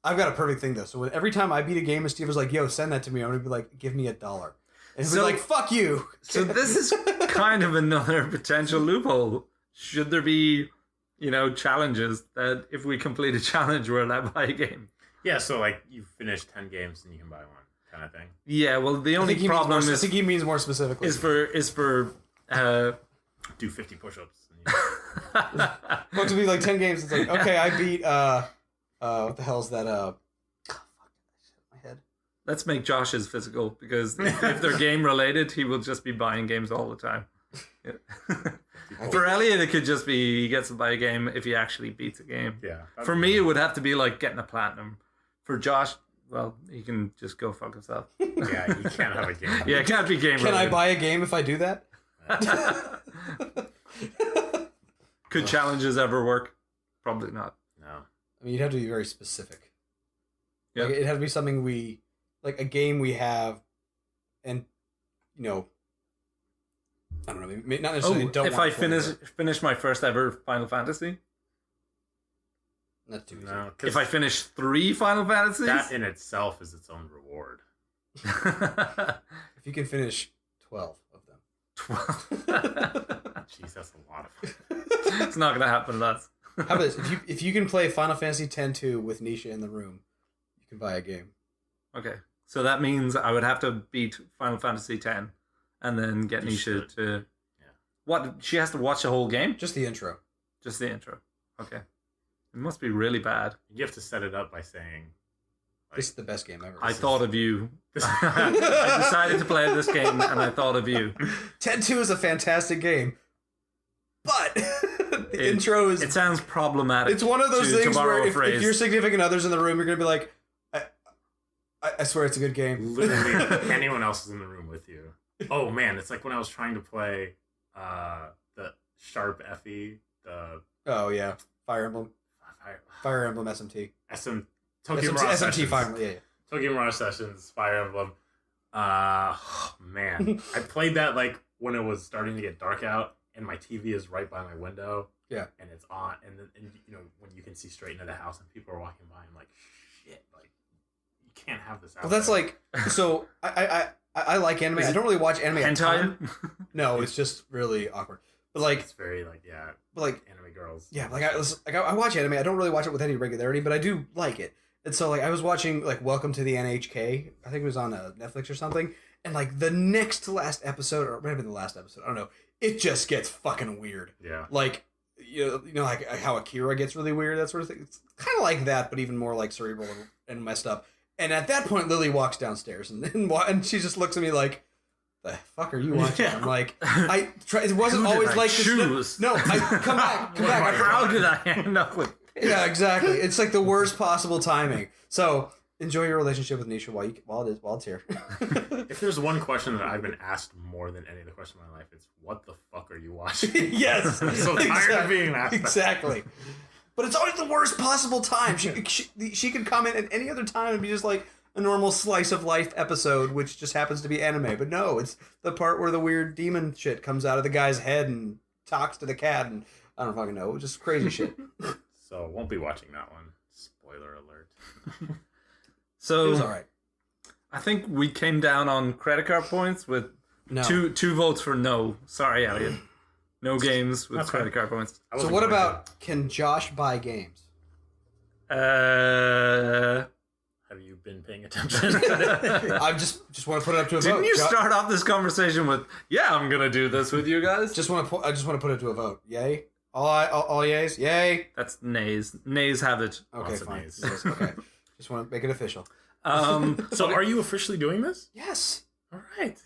I've got a perfect thing though. So every time I beat a game and Steve was like, "Yo, send that to me," I'm gonna be like, "Give me $1." And he'll be like, "Fuck you." So this is kind of another potential loophole. Should there be, challenges that if we complete a challenge, we're allowed to buy a game? Yeah. So like you finish 10 games and you can buy one, kind of thing. Yeah. Well, the only problem is, I think he means more specifically is for do 50 push-ups. Well, to be like 10 games, it's like, okay, I beat what the hell is that? Fuck, my head. Let's make Josh's physical, because if they're game related, he will just be buying games all the time. Yeah. For Elliot, it could just be he gets to buy a game if he actually beats a game. Yeah. For me, it would have to be like getting a platinum. For Josh, well, he can just go fuck himself. Yeah, you can't have a game. Yeah, it can't be game related. Can I buy a game if I do that? Could challenges ever work? Probably not. No. I mean, you'd have to be very specific. Yeah. Like, it'd have to be something like a game we have, and I don't know, maybe not necessarily. If I finish my first ever Final Fantasy. Not too easy. No, if I finish 3 Final Fantasies, that in itself is its own reward. If you can finish 12 of them. 12. Jeez, that's a lot of fun. It's not gonna happen, lads. How about this? If you can play Final Fantasy X-2 with Nisha in the room, you can buy a game. Okay, so that means I would have to beat Final Fantasy X and then get Nisha to. Yeah. What? She has to watch the whole game? Just the intro. Just the intro. Okay. It must be really bad. You have to set it up by saying, this is the best game ever. I thought of you. I decided to play this game and I thought of you. X-2 is a fantastic game, but the intro is... It sounds problematic. It's one of those things where if your significant other's in the room, you're going to be like, I swear it's a good game. Literally, anyone else is in the room with you. Oh man, it's like when I was trying to play the Sharp FE, Oh yeah, Fire Emblem SMT. Tokyo Mirage SMT Sessions. Fire Emblem, yeah. Tokyo Mirage Sessions, Fire Emblem. Man, I played that like when it was starting to get dark out, and my TV is right by my window. Yeah, and it's on, and when you can see straight into the house and people are walking by, I'm like, shit, like you can't have this out. Well, that's there. like so. I like anime. I don't really watch anime. Hentai? No, it's just really awkward. But like, it's very like But like anime girls. Yeah, like I watch anime. I don't really watch it with any regularity, but I do like it. And so like I was watching like Welcome to the NHK. I think it was on Netflix or something. And like the next to last episode, or maybe the last episode, I don't know. It just gets fucking weird. Yeah. Like like how Akira gets really weird, that sort of thing. It's kind of like that, but even more like cerebral and messed up. And at that point, Lily walks downstairs and she just looks at me like, "The fuck are you watching?" I'm like, it wasn't always like choose? No, come back. How did I end up with? Yeah, exactly. It's like the worst possible timing. So enjoy your relationship with Nisha while it's here. If there's one question that I've been asked more than any other question in my life, it's what the fuck are you watching? Yes, I'm so tired of being asked. Exactly. But it's always the worst possible time. She could comment at any other time and be just like a normal slice of life episode, which just happens to be anime. But no, it's the part where the weird demon shit comes out of the guy's head and talks to the cat, and I don't fucking know, just crazy shit. So won't be watching that one. Spoiler alert. So it was all right. I think we came down on credit card points with two votes for no. Sorry, Elliot. No games with credit card points. So what about, can Josh buy games? Have you been paying attention? I just want to put it up to a vote. Didn't you start off this conversation with, "Yeah, I'm gonna do this with you guys"? I just want to put it to a vote. Yay All yays? Yay! That's nays. Nays have it. Okay, Lots of fine. nays. Yes, okay. Just want to make it official. So are you officially doing this? Yes. All right.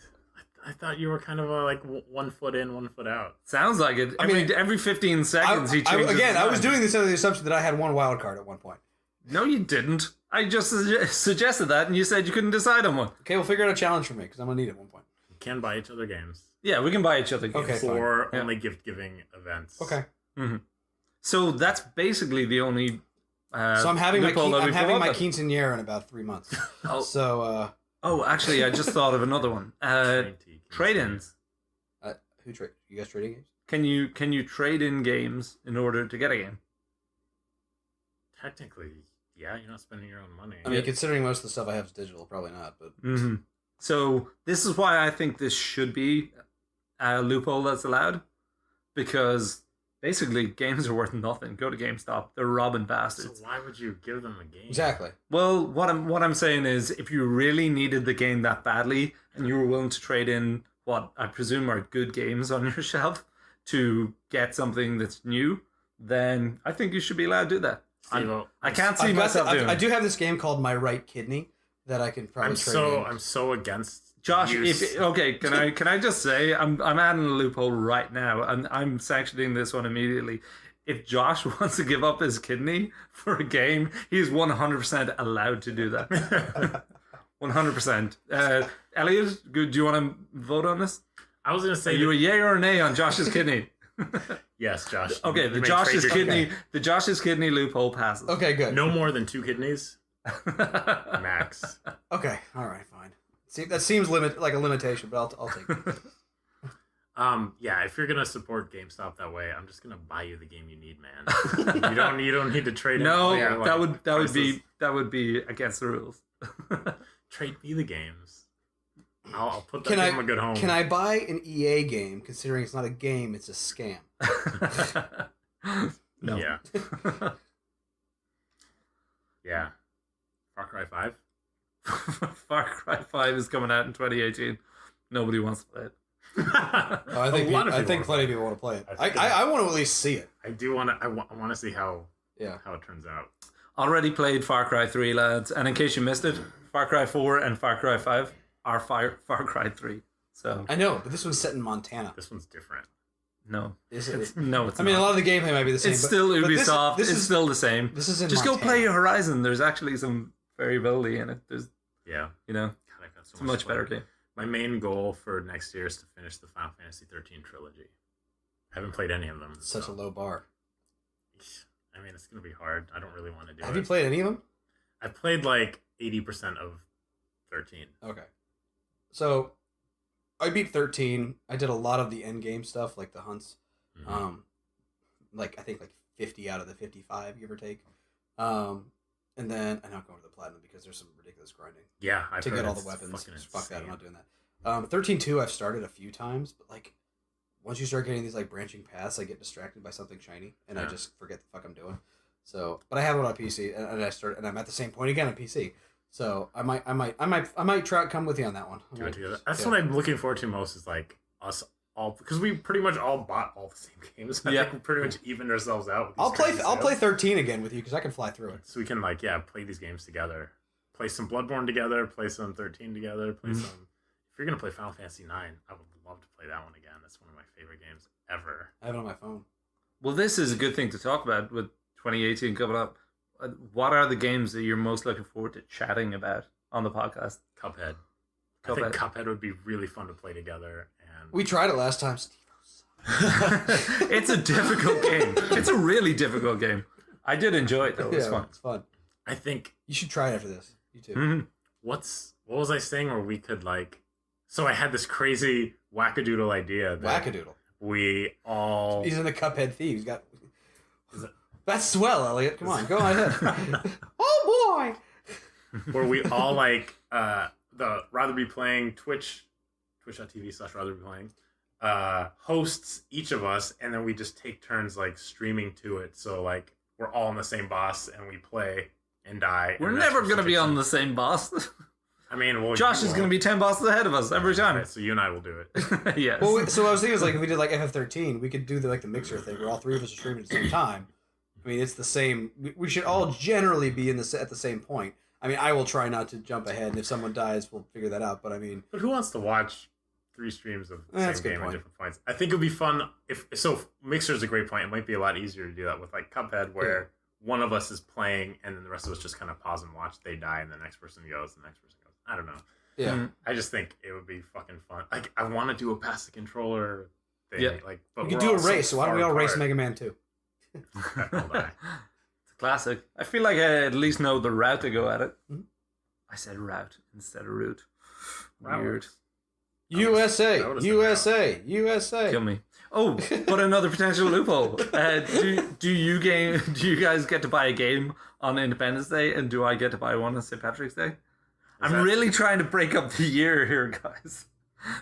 I thought you were kind of like 1 foot in, 1 foot out. Sounds like it. Every 15 seconds he changes his I was mind. doing this under the assumption that I had one wild card at one point. No, you didn't. I just suggested that, and you said you couldn't decide on one. Okay, we'll figure out a challenge for me, because I'm going to need it at one point. We can buy each other games. Yeah, we can buy each other games. Okay. For fine. only gift-giving events. Okay. Mm-hmm. So that's basically the only. So I'm having my loophole that we come up with. quinceañera in about 3 months. Oh. So, Oh, actually, I just thought of another one. Trade-ins. who trade? You guys trading games? Can you trade in games in order to get a game? Technically, yeah, you're not spending your own money. I mean, considering most of the stuff I have is digital, probably not. But Mm-hmm. So this is why I think this should be a loophole that's allowed, because basically games are worth nothing. Go to GameStop; they're robbing bastards. So why would you give them a game? exactly. Well, what I'm saying is, if you really needed the game that badly and you were willing to trade in what I presume are good games on your shelf to get something that's new, then I think you should be allowed to do that. I can't see myself doing. I do have this game called My Right Kidney that I can probably trade in. I'm so against Josh, use. can I just say I'm adding a loophole right now, and I'm sanctioning this one immediately. If Josh wants to give up his kidney for a game, he's 100% allowed to do that. 100%. Elliot, do you want to vote on this? I was going to say... Are you a yay or a nay on Josh's kidney? Yes, Josh. Okay, you may trade your kidney. the Josh's kidney loophole passes. Okay, good. No more than 2 kidneys. Max. Okay, all right, fine. See, that seems like a limitation, but I'll take it. Yeah, if you're gonna support GameStop that way, I'm just gonna buy you the game you need, man. you don't need to trade it. No, Yeah, that would be against the rules. Trade me the games. I'll put that Can I- game a good home. Can I buy an EA game, considering it's not a game, it's a scam? No. Yeah. Yeah. Far Cry 5? Far Cry 5 is coming out in 2018. Nobody wants to play it. Oh, I think plenty of people want to play it. I want to at least see it. I do want to. I want to see how Yeah. it turns out. Already played Far Cry 3, lads. And in case you missed it, Far Cry 4 and Far Cry 5 are Far Cry 3. So I know, but this one's set in Montana. This one's different. no, Is it? no, it's I mean, not. a lot of the gameplay might be the same. It's but- still but Ubisoft. This It's is still the same. This is in Just Montana. go play Horizon. There's actually some variability in it. There's, Yeah. you know, God, I've got so it's a much to better play. game. My main goal for next year is to finish the Final Fantasy 13 trilogy. I haven't played any of them. Such a low bar. I mean, it's gonna be hard. I don't really want to do it. Have you played any of them? I played like 80% of 13. Okay. So, I beat 13. I did a lot of the end game stuff, like the hunts. Mhm. Like I think like 50 out of the 55, give or take. And then I'm not going to the platinum because there's some ridiculous grinding Yeah, I've to heard get all the it's weapons. fucking Fuck that, I'm insane. not doing that. 13.2 I've started a few times, but like once you start getting these like branching paths, I get distracted by something shiny and I Yeah. just forget the fuck I'm doing. So, but I have it on PC and I'm at the same point again on PC. So I might try come with you on that one. Do it together. That's Yeah. what I'm looking forward to most is like us all, because we pretty much all bought all the same games. I Yeah. think we pretty much evened ourselves out. With these I'll crazy play sales. 13 again with you because I can fly through it. So we can like play these games together, play some Bloodborne together, play some 13 together, play Mhm. some. If you're gonna play Final Fantasy 9, I would love to play that one again. That's one of my favorite games ever. I have it on my phone. Well, this is a good thing to talk about with 2018 coming up. What are the games that you're most looking forward to chatting about on the podcast? Cuphead. I think Cuphead would be really fun to play together. And We tried it last time. It's a difficult game. It's a really difficult game. I did enjoy it though. It was fun. It's fun. I think You should try it after this. You too. Mhm. what was I saying where we could like. So I had this crazy wackadoodle idea that Wackadoodle. we all. He's in the Cuphead thieves. He's got. Is it- That's swell, Elliot. Come on, go on ahead. Oh boy. where we all like the rather be playing twitch.tv/rather be playing hosts each of us, and then we just take turns like streaming to it, so like we're all on the same boss and we play and die. We're and never that's going to be just on the same boss. I mean, well, Josh is going to be 10 bosses ahead of us every time. Right, so you and I will do it. Yes. Well, so I was thinking, like, if we did like FF13, we could do the mixer thing where all three of us are streaming at the same time. I mean, it's the same. We should all generally be at the same point. I mean, I will try not to jump ahead, and if someone dies, we'll figure that out. But I mean, but who wants to watch 3 streams of the That's a same good game at point. different points? I think it would be fun if Mixer is a great point. It might be a lot easier to do that with like Cuphead, where one of us is playing and then the rest of us just kind of pause and watch. They die, and the next person goes. I don't know. yeah, I just think it would be fucking fun. Like, I want to do a pass the controller thing. Yeah. Like, but we could we're do a all so race. So why don't we all far race apart. Mega Man 2? I'll die. It's a classic. I feel like I at least know the route to go at it. Mhm. I said route instead of route. That Weird. works. USA, that would've USA, USA. Kill me. Oh, but another potential loophole. Do you guys get to buy a game on Independence Day, and do I get to buy one on St. Patrick's Day? I'm that- really trying to break up the year here, guys.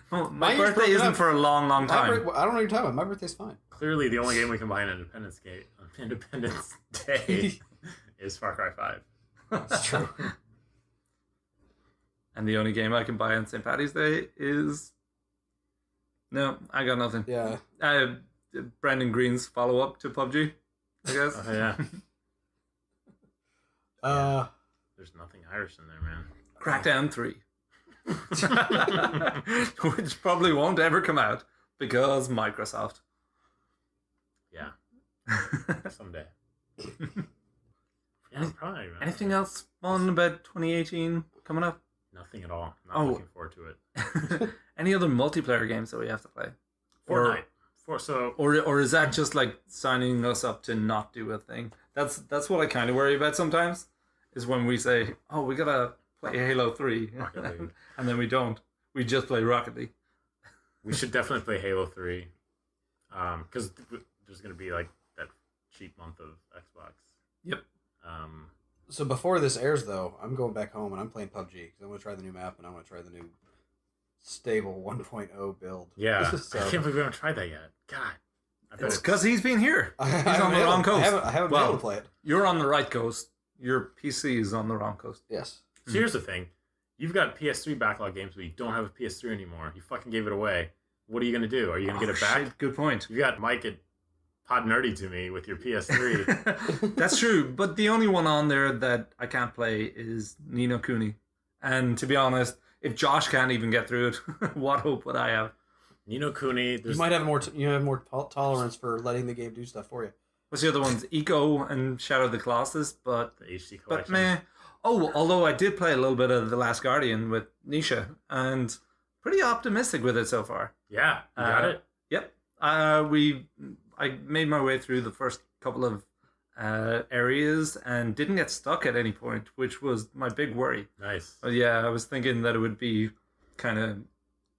My Mine is birthday broken isn't up. for a long, long I time. don't know what you're talking about. My birthday's fine. Clearly, the only game we can buy on Independence Day is Far Cry 5. That's true. And the only game I can buy on St. Patty's Day is... No, I got nothing. Yeah. Brandon Green's follow-up to PUBG, I guess. Oh, yeah. There's nothing Irish in there, man. Crackdown 3. Which probably won't ever come out because Microsoft. Yeah. Someday. Yeah, probably. Man. Anything else fun about 2018 coming up? Nothing at all. Not Oh. looking forward to it. Any other multiplayer games that we have to play? Fortnite. Or is that just like signing us up to not do a thing? That's what I kind of worry about sometimes. Is when we say, "Oh, we gotta play Halo 3," Rocket League. and then we don't. We just play Rocket League. We should definitely play Halo 3. Because there's going to be like that cheap month of Xbox. Yep. So before this airs, though, I'm going back home and I'm playing PUBG because I want to try the new map and I want to try the new stable 1.0 build. Yeah. So- I can't believe we haven't tried that yet. God. I bet It's because he's been here. I He's haven't on the been wrong able- coast. I haven't been able to play it. You're on the right coast. Your PC is on the wrong coast. Yes. So here's the thing. You've got PS3 backlog games, but you don't have a PS3 anymore. You fucking gave it away. What are you going to do? Are you going to get it back? Shit, good point. You got Mike at Pod Nerdy to me with your PS3. That's true, but the only one on there that I can't play is Ni no Kuni. And to be honest, if Josh can't even get through it, what hope would I have? Ni no Kuni. You might have more tolerance for letting the game do stuff for you. What's the other ones? Eco and Shadow of the Colossus, but the HD but collection. meh. Oh, although I did play a little bit of The Last Guardian with Nisha, and pretty optimistic with it so far. Yeah, you got it. Yep. I made my way through the first couple of areas and didn't get stuck at any point, which was my big worry. Nice. Yeah, I was thinking that it would be kind of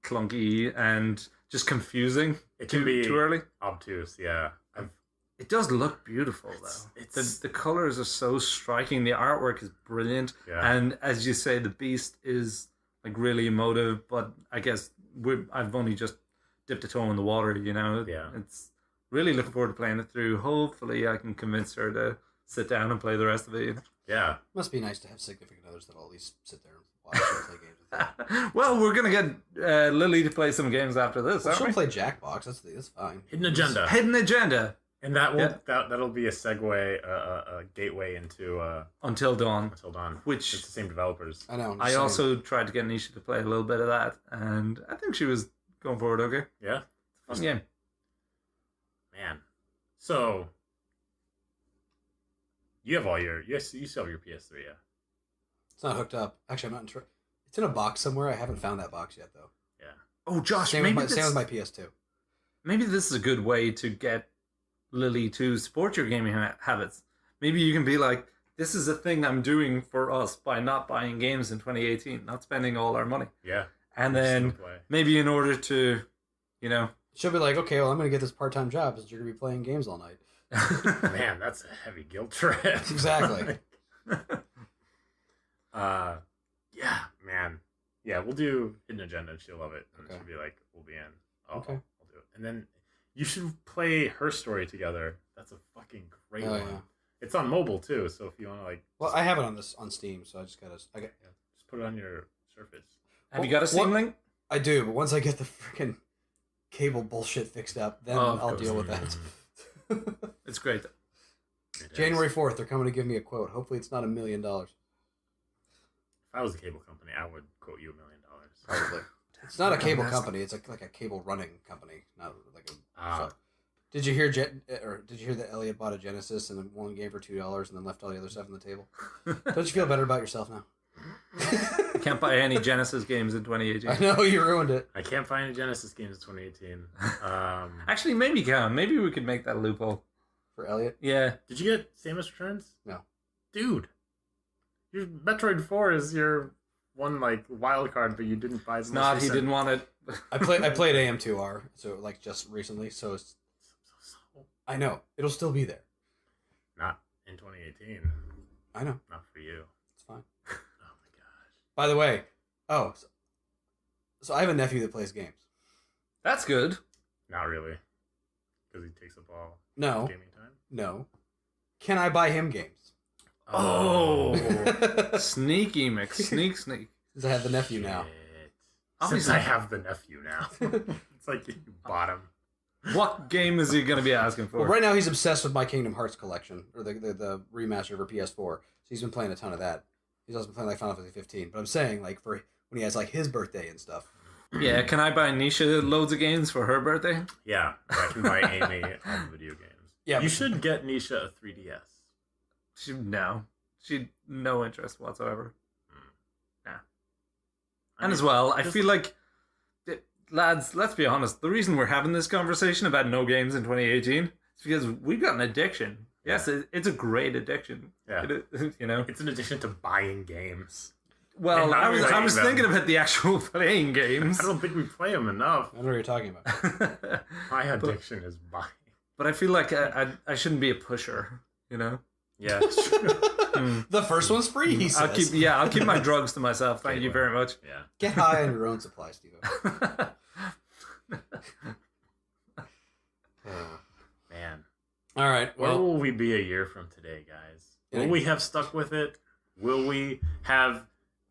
clunky and just confusing. It can be too early. obtuse. Yeah. It does look beautiful though. The colors are so striking. The artwork is brilliant, Yeah. and as you say, the beast is like really emotive. But I guess I've only just dipped a toe in the water. You know. Yeah. It's really looking forward to playing it through. Hopefully, I can convince her to sit down and play the rest of it. Yeah. Must be nice to have significant others that will at least sit there and watch and play games with you. Well, we're gonna get Lily to play some games after this. Well, aren't she'll we? play Jackbox. That's fine. Hidden Agenda. Hidden Agenda And that will Yeah. that'll be a segue, a gateway into Until Dawn. Until Dawn. Which- it's the same developers. I know. I'm just I saying. also tried to get Nisha to play a little bit of that, and I think she was going forward okay. Yeah, Fun game. man. So you have all your you still have your PS3, yeah. It's not hooked up. Actually, I'm not sure. It's in a box somewhere. I haven't found that box yet, though. Yeah. Oh, Josh, Same maybe with my PS2. maybe this is a good way to get Lily to support your gaming habits. Maybe you can be like, this is a thing I'm doing for us by not buying games in 2018, not spending all our money. Yeah. And then Play. maybe in order to, you know... She'll be like, okay, well, I'm going to get this part-time job since you're going to be playing games all night. Man, that's a heavy guilt trip. Exactly. Yeah, man. Yeah, we'll do Hidden Agenda and she'll love it. And Okay. she'll be like, we'll be in. Okay. I'll do it. And then you should play Her Story together. That's a fucking great Oh, one. yeah. It's on mobile too, so if you want to like Well, I have it on Steam, so I just got. just put it on your Surface. Have you got a Steam Link? I do, but once I get the freaking cable bullshit fixed up, then I'll deal with that. It's great. January 4th, they're coming to give me a quote. Hopefully it's not $1 million. If I was a cable company, I would quote you $1 million. Probably. It's not a cable company. It's like a cable running company, not like a. So. Did you hear that Elliot bought a Genesis and one game for $2 and then left all the other stuff on the table? Don't you feel better about yourself now? I can't buy any Genesis games in 2018. I know, you ruined it. I can't find any Genesis games in 2018. Actually, maybe you can. Maybe we could make that a loophole. For Elliot? Yeah. Did you get Samus Returns? No. Dude, your Metroid 4 is your one like wild card, but you didn't buy the It's not. He didn't want it. I played AM2R, so like just recently, so it's. I know it'll still be there. Not in 2018. I know. Not for you. It's fine. Oh my gosh. By the way, so I have a nephew that plays games. That's good. Not really, because he takes up all No. gaming time. No. Can I buy him games? Oh, sneaky sneak. Because I have the nephew now. Since I have the nephew now, it's like you bought him. What game is he going to be asking for? Well, right now he's obsessed with my Kingdom Hearts collection, or the remaster for PS4. So he's been playing a ton of that. He's also been playing like Final Fantasy 15. But I'm saying like for when he has like his birthday and stuff. Yeah, can I buy Nisha loads of games for her birthday? Yeah, I can buy Amy all the video games. Yeah, you should get Nisha a 3DS. She'd no interest whatsoever. Nah. And as well, I feel like, lads, let's be honest, the reason we're having this conversation about no games in 2018 is because we've got an addiction. Yes, it's a great addiction. Yeah. It's an addiction to buying games. Well, I was thinking about the actual playing games. I don't think we play them enough. I don't know what you're talking about. My addiction is buying. But I feel like I shouldn't be a pusher, Yeah. The first one's free, he says. I'll keep my drugs to myself. Thank you very much. Yeah. Get high on your own supply, Steve. Man. All right. Where will we be a year from today, guys? Will we have stuck with it? Will we have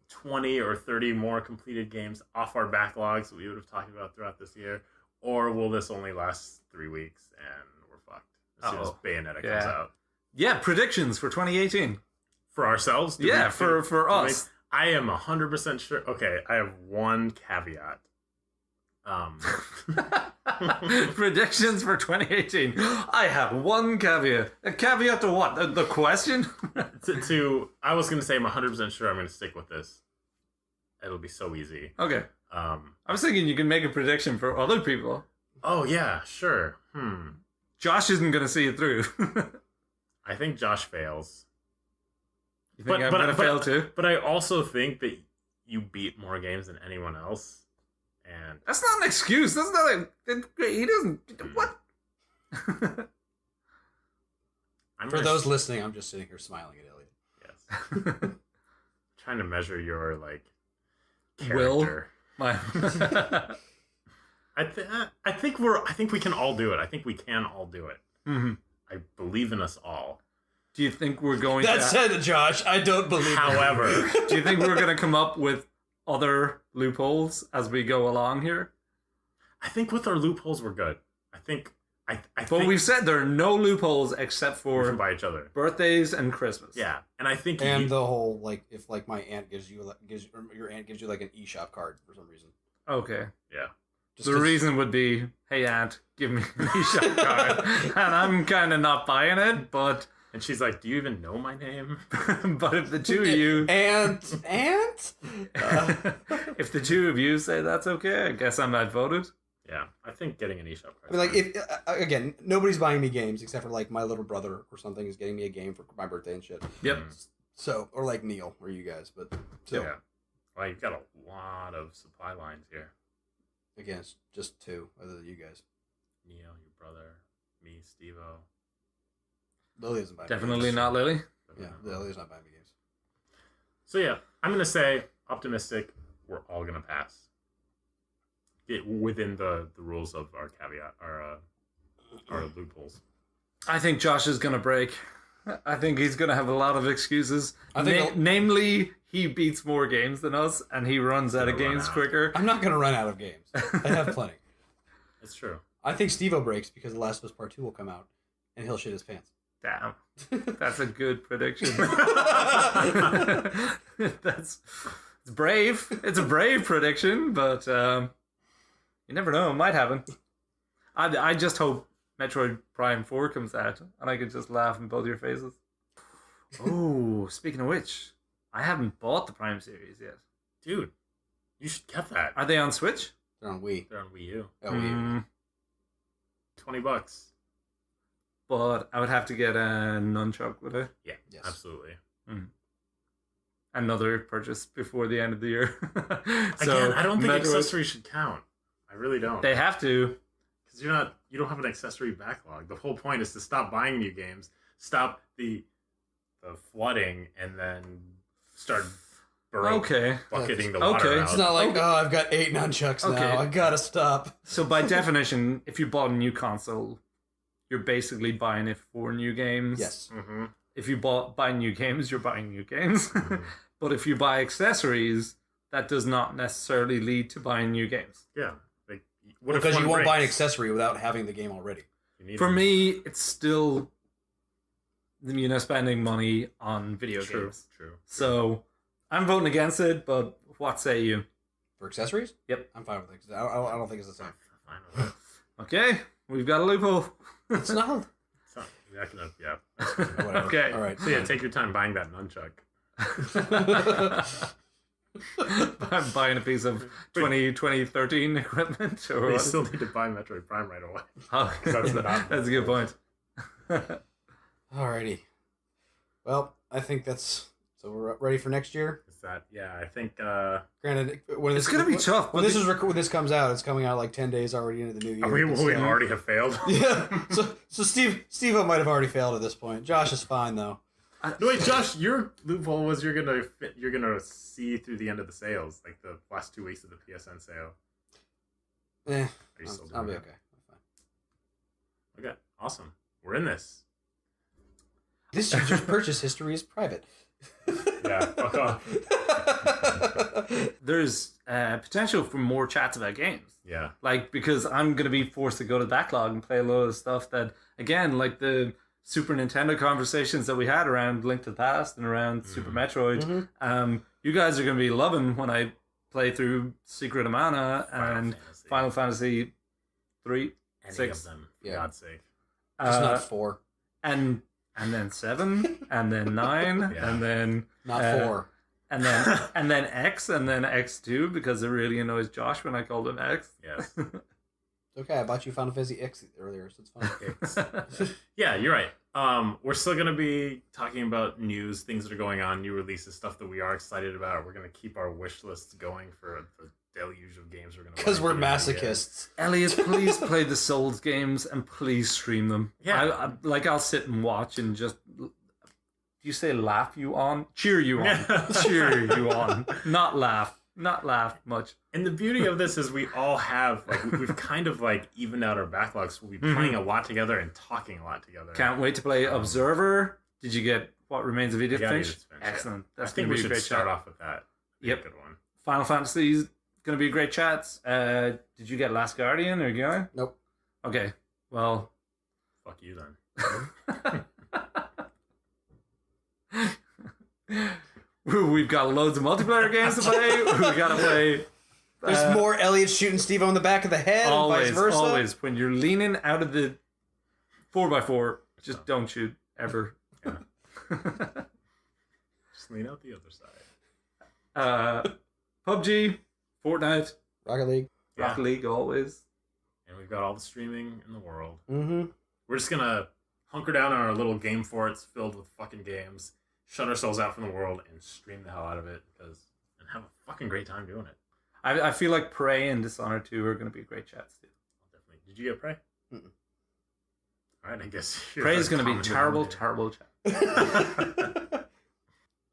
20 or 30 more completed games off our backlogs that we would have talked about throughout this year? Or will this only last 3 weeks and we're fucked as soon as Bayonetta comes out? Yeah, predictions for 2018. For ourselves? For us. I am 100% sure. Okay, I have one caveat. Predictions for 2018. I have one caveat. A caveat to what? The question? I was going to say I'm 100% sure I'm going to stick with this. It'll be so easy. Okay. I was thinking you can make a prediction for other people. Oh, yeah, sure. Josh isn't going to see it through. I think Josh fails. You think I'm going to fail too? But I also think that you beat more games than anyone else. And that's not an excuse. That's not he doesn't. What? For those listening, I'm just sitting here smiling at Elliot. Yes. Trying to measure your character. My. I think we can all do it. I think we can all do it. Mm-hmm. I believe in us all. Do you think we're going That said, Josh, I don't believe However, do you think we're going to come up with other loopholes as we go along here? I think with our loopholes we're good. I think we've said there are no loopholes except for by each other. Birthdays and Christmas. Yeah. And I think the whole if my aunt gives you your aunt gives you like an eShop card for some reason. Okay. Yeah. The reason would be, hey aunt, give me an eShop card. And I'm kind of not buying it, but... And she's like, do you even know my name? But if the two of you... Aunt? If the two of you say that's okay, I guess I'm outvoted. Yeah, I think getting an eShop card. I mean, if again, nobody's buying me games except for my little brother or something is getting me a game for my birthday and shit. Yep. So, or Neil or you guys, but still. Yeah. Well, you've got a lot of supply lines here. Again, it's just two, other than you guys. Neil, your brother, me, Steve-O. Lily doesn't buy me Definitely games. not Lily. Yeah, Lily's not buying me games. So yeah, I'm gonna say optimistic. We're all gonna pass. Within the rules of our caveat, our loopholes. I think Josh is gonna break. I think he's going to have a lot of excuses. I think namely, he beats more games than us, and he runs out of games quicker. I'm not going to run out of games. I have plenty. That's true. I think Steve-O breaks because The Last of Us Part 2 will come out, and he'll shit his pants. Damn. That's a good prediction. It's brave. It's a brave prediction, but you never know. It might happen. I just hope Metroid Prime 4 comes out, and I can just laugh in both your faces. Oh, speaking of which, I haven't bought the Prime series yet. Dude, you should get that. Are they on Switch? They're on Wii. They're on Wii U. Oh, Wii U. $20. But I would have to get a nunchuck with it. Yeah, Yes. absolutely. Another purchase before the end of the year. Again, I don't think accessories should count. I really don't. They have to. Because you don't have an accessory backlog. The whole point is to stop buying new games, stop the flooding, and then start bucketing the water out. It's not like, I've got 8 nunchucks now. I gotta stop. So by definition, if you bought a new console, you're basically buying it for new games. Yes. Mm-hmm. If you buy new games, you're buying new games. Mm-hmm. But if you buy accessories, that does not necessarily lead to buying new games. Yeah. Because you won't buy an accessory without having the game already. For me, it's still spending money on video games. True. So I'm voting against it, but what say you? For accessories? Yep. I'm fine with it. I don't think it's the same. Fine with it. Okay, we've got a loophole. It's not. Yeah. Whatever. Okay. All right. So yeah, take your time buying that nunchuck. I'm buying a piece of 2013 equipment. Or You what? still need to buy Metroid Prime right away. Oh, that's a good point. Alrighty. Well, I think so we're ready for next year. Is that? Yeah, I think. Granted, It's going to be tough. When this comes out, it's coming out like 10 days already into the new year. We already have failed. Yeah. So Steve might have already failed at this point. Josh is fine though. No, wait, Josh, your loophole was you're gonna see through the end of the sales, like the last 2 weeks of the PSN sale. Eh, Are you still doing I'll be that? okay. I'm fine. Okay, awesome. We're in this. This user's purchase history is private. Yeah, fuck off. There's potential for more chats about games. Yeah. Because I'm going to be forced to go to Backlog and play a load of stuff that, again, like the Super Nintendo conversations that we had around Link to the Past and around Super Metroid. You guys are going to be loving when I play through Secret of Mana and Final Fantasy 3, Any 6. of them, for Yeah. God's sake. Just not 4. And then 7, and then 9, Yeah. and then Not 4. and then X, and then X2 because it really annoys Josh when I called him X. Yes. Okay, I bought you Final Fantasy X earlier, so it's fine. Yeah, you're right. We're still going to be talking about news, things that are going on, new releases, stuff that we are excited about. We're going to keep our wish lists going for the deluge of games we're going to. Because we're masochists. Elliot, please play the Souls games and please stream them. Yeah. I'll sit and watch and just. Do you say laugh you on? Cheer you on. Cheer you on. Not laugh. Not laugh much. And the beauty of this is we all have, we've kind of evened out our backlogs. We'll be playing a lot together and talking a lot together. Can't wait to play Observer. Did you get What Remains of Edith Yeah, Finch? Edith Finch, Excellent. I That's think going we to be a should great start chat. off with that. Yep. Good one. Final Fantasy is going to be a great chat. Did you get Last Guardian or Guy? Nope. Okay. Well. Fuck you then. We've got loads of multiplayer games to play. We got to play. There's more Elliot shooting Steve on the back of the head and vice versa. Always. When you're leaning out of the 4x4, just don't shoot ever. Yeah. Just lean out the other side. PUBG, Fortnite, Rocket League. Rocket League, always. And we've got all the streaming in the world. Mm-hmm. We're just gonna hunker down in our little game forts filled with fucking games, shut ourselves out from the world, and stream the hell out of it and have a fucking great time doing it. I feel like Prey and Dishonored 2 are going to be great chats too. Definitely. Did you get Prey? Mm-mm. All right, I guess Prey is going to be terrible chat. All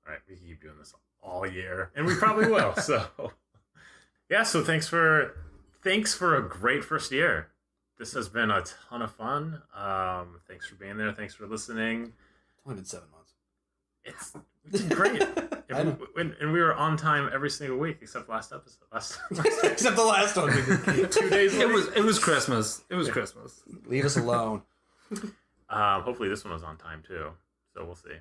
right, we can keep doing this all year, and we probably will. So, yeah. So thanks for a great first year. This has been a ton of fun. Thanks for being there. Thanks for listening. only been 7 months. It's great. And we were on time every single week except last episode. Except the last one. 2 days late. It was Christmas. It was Christmas. Leave us alone. Hopefully this one was on time too. So we'll see.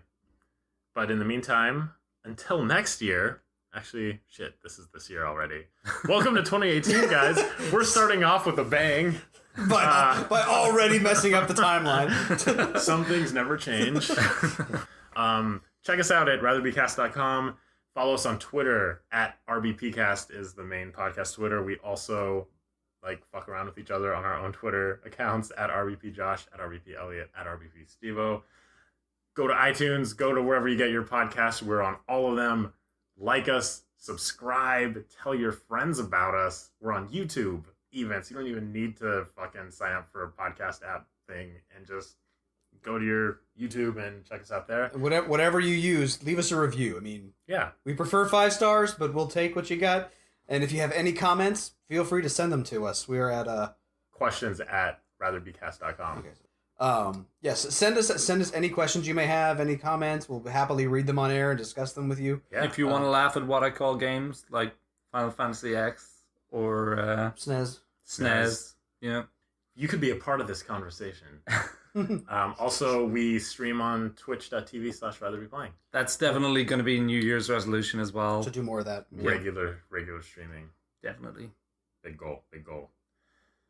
But in the meantime, until next year. Actually, shit, this is this year already. Welcome to 2018, guys. We're starting off with a bang. By already messing up the timeline. Some things never change. Check us out at ratherbycast.com. Follow us on Twitter at RBPcast is the main podcast Twitter. We also fuck around with each other on our own Twitter accounts at RBPJosh, at RBPElliot, at RBPStevo. Go to iTunes, go to wherever you get your podcasts. We're on all of them. Like us, subscribe, tell your friends about us. We're on YouTube even, so you don't even need to fucking sign up for a podcast app thing and just go to your YouTube and check us out there. Whatever you use, leave us a review. I mean, yeah, we prefer 5 stars, but we'll take what you got. And if you have any comments, feel free to send them to us. We are at questions at ratherbycast.com. Okay. Yes, send us any questions you may have, any comments. We'll happily read them on air and discuss them with you. Yeah. If you want to laugh at what I call games like Final Fantasy X or SNES, yeah, you could be a part of this conversation. Also, we stream on twitch.tv/ratherbyplaying. That's definitely going to be New Year's resolution as well. To do more of that. Regular streaming. Definitely. Big goal.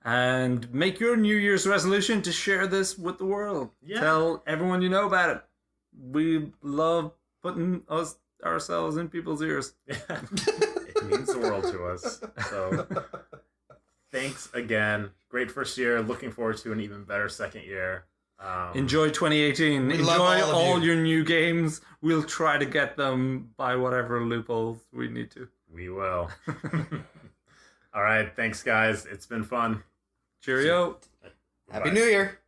And make your New Year's resolution to share this with the world. Yeah. Tell everyone you know about it. We love putting ourselves in people's ears. It means the world to us. So thanks again. Great first year. Looking forward to an even better second year. Enjoy 2018. Enjoy all your new games. We'll try to get them by whatever loopholes we need to. We will. All right. Thanks, guys. It's been fun. Cheerio. Happy New Year.